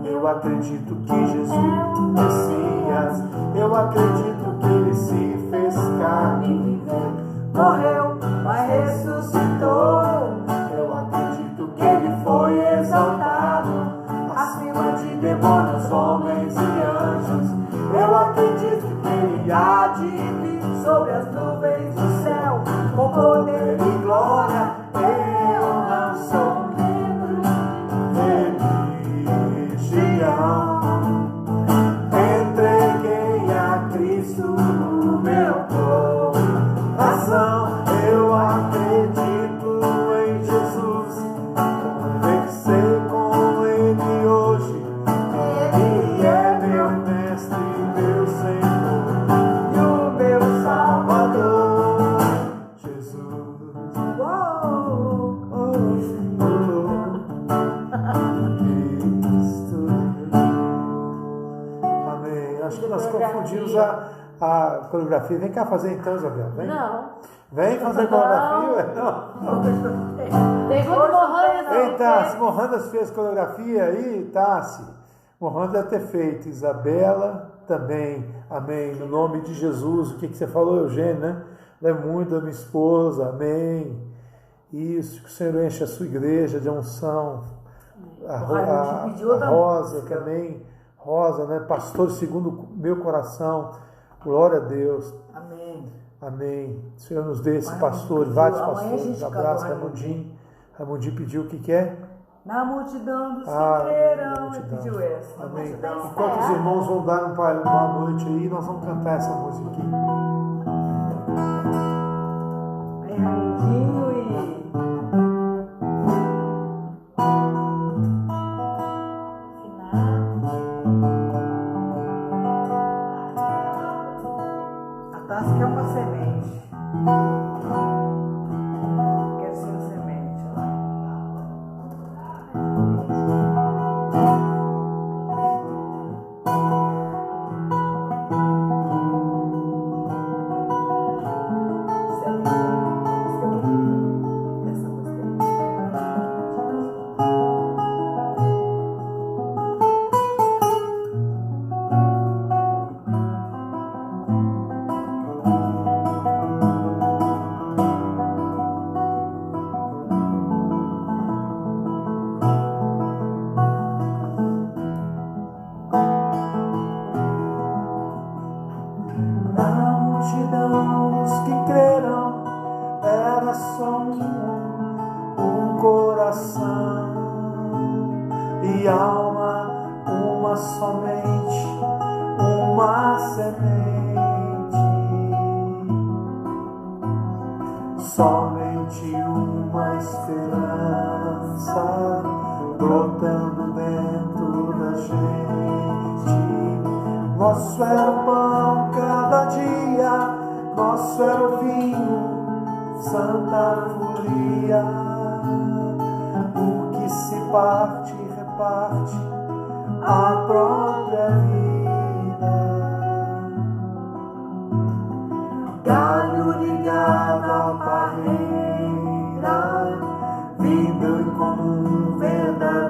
eu acredito que Jesus é o Messias, eu acredito que Ele se fez carne e viveu, morreu, mas ressuscitou, eu acredito que Ele foi exaltado acima de demônios, homens e anjos, eu acredito que Ele há de vir sobre as nuvens do céu, com poder e glória. Eu não sou membro de religião, entreguei a Cristo o meu coração, eu acredito em Jesus, conversei com Ele hoje, Ele é meu mestre, meu Senhor e o meu Salvador, Jesus. Cristo. Amém. Acho que nós confundimos a coreografia. Vem cá fazer então, Isabel. Vem. Não. Vem fazer coreografia. Não. Tem muito morrendo. Hein, Tassi? Mohandas fez coreografia aí, Tassi? Mohandas deve ter feito. Isabela também. Amém. No nome de Jesus. O que você falou, Eugênio, né? É muito da minha esposa. Amém. Isso, que o Senhor enche a sua igreja de unção. A Rosa também. Rosa, né? Pastor segundo meu coração. Glória a Deus. Amém. Amém. O Senhor nos dê esse pastor, vários pastores. Abraço, Raimundinho. Raimundinho pediu o que é? Na multidão dos que creram, ele pediu essa. Amém. Enquanto os irmãos vão dar uma boa noite aí, nós vamos cantar essa música aqui. Aí, Raimundinho e... A taça que é uma semente. Quer ser uma semente lá. Essa música aí. Na multidão dos que creram, era só um coração e alma, uma somente, uma semente, somente uma esperança brotando dentro da gente. Nosso era o pão cada dia, nosso era o vinho, santa folia. O que se parte, reparte a própria vida. Galho ligado à parreira, vida em comum verdadeira.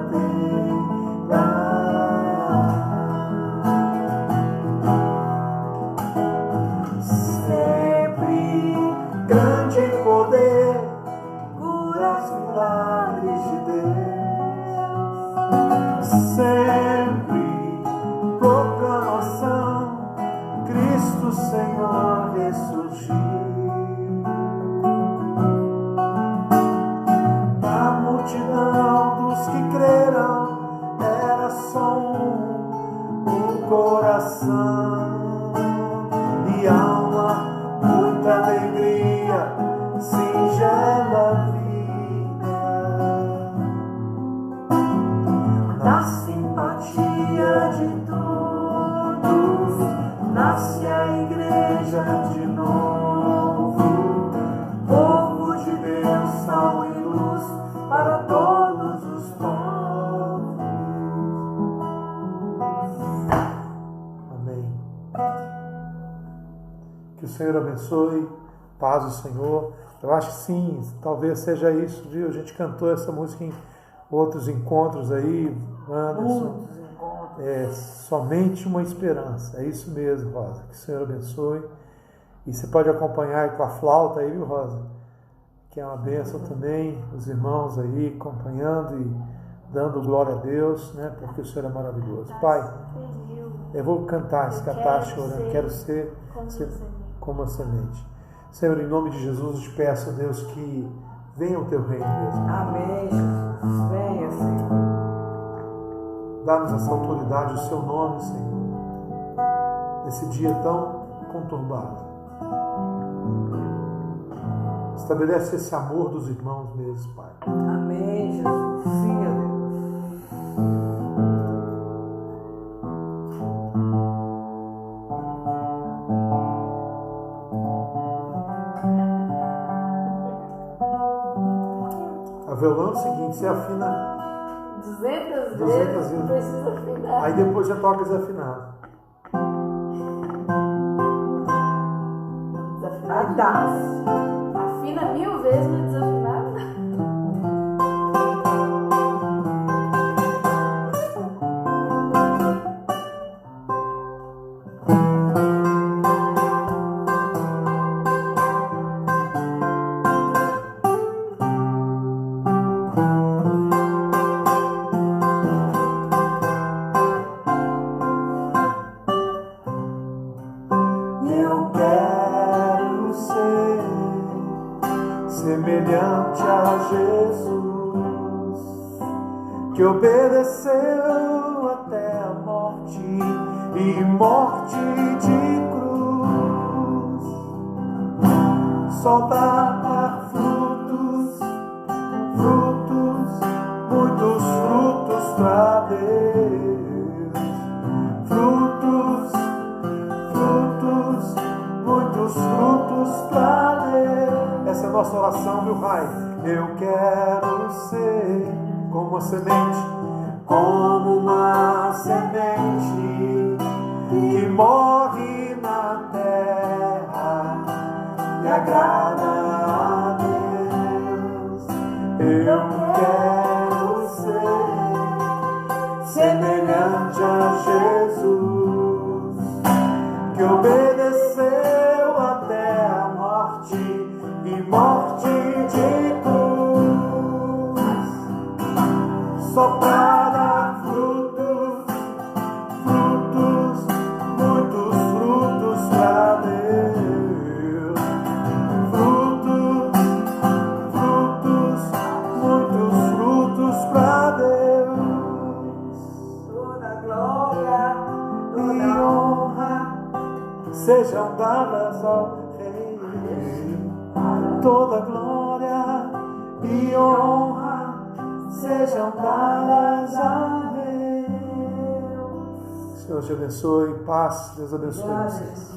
Grande poder, curas, milagres de Deus. Sempre proclamação, Cristo Senhor ressurgiu. Na multidão dos que creram, era só um coração e alma, muita alegria, singela vida. Na simpatia de todos, nasce a igreja de novo, povo de bênção e luz para todos os povos. Amém. Que o Senhor abençoe, paz do Senhor. Eu acho que sim, talvez seja isso, viu? A gente cantou essa música em outros encontros aí, Anderson. Somente uma esperança. É isso mesmo, Rosa. Que o Senhor abençoe. E você pode acompanhar aí com a flauta aí, viu, Rosa? Que é uma bênção também, os irmãos aí acompanhando e dando glória a Deus, né? Porque o Senhor é maravilhoso. Pai, eu vou cantar esse catar chorando. Quero ser como a semente. Senhor, em nome de Jesus, eu te peço, Deus, que venha o teu reino mesmo. Amém, Jesus. Venha, Senhor. Dá-nos essa autoridade, o seu nome, Senhor, nesse dia tão conturbado. Estabelece esse amor dos irmãos mesmo, Pai. Amém, Jesus. Sim, a Deus. A violão é o seguinte, você afina 200 200 vezes, vezes. precisa afinar. Aí depois já toca desafinado. Desafinado. Taça. Afina 1000 vezes no desafinado. semelhante a Jesus, que obedeceu até a morte e morte de cruz, só dá frutos, muitos frutos pra Deus, muitos frutos pra Deus. Essa é a nossa oração, meu Pai. Eu quero ser como uma semente que morre na terra e agrada a Deus. Eu quero ser semelhante a Jesus, que obedeceu até a morte e morte de cruz, só para dar frutos, muitos frutos para Deus, muitos frutos para Deus. Toda glória, E honra sejam dadas ao Rei, toda glória e honra sejam dadas ao Rei. Senhor te abençoe, paz, Deus abençoe vocês.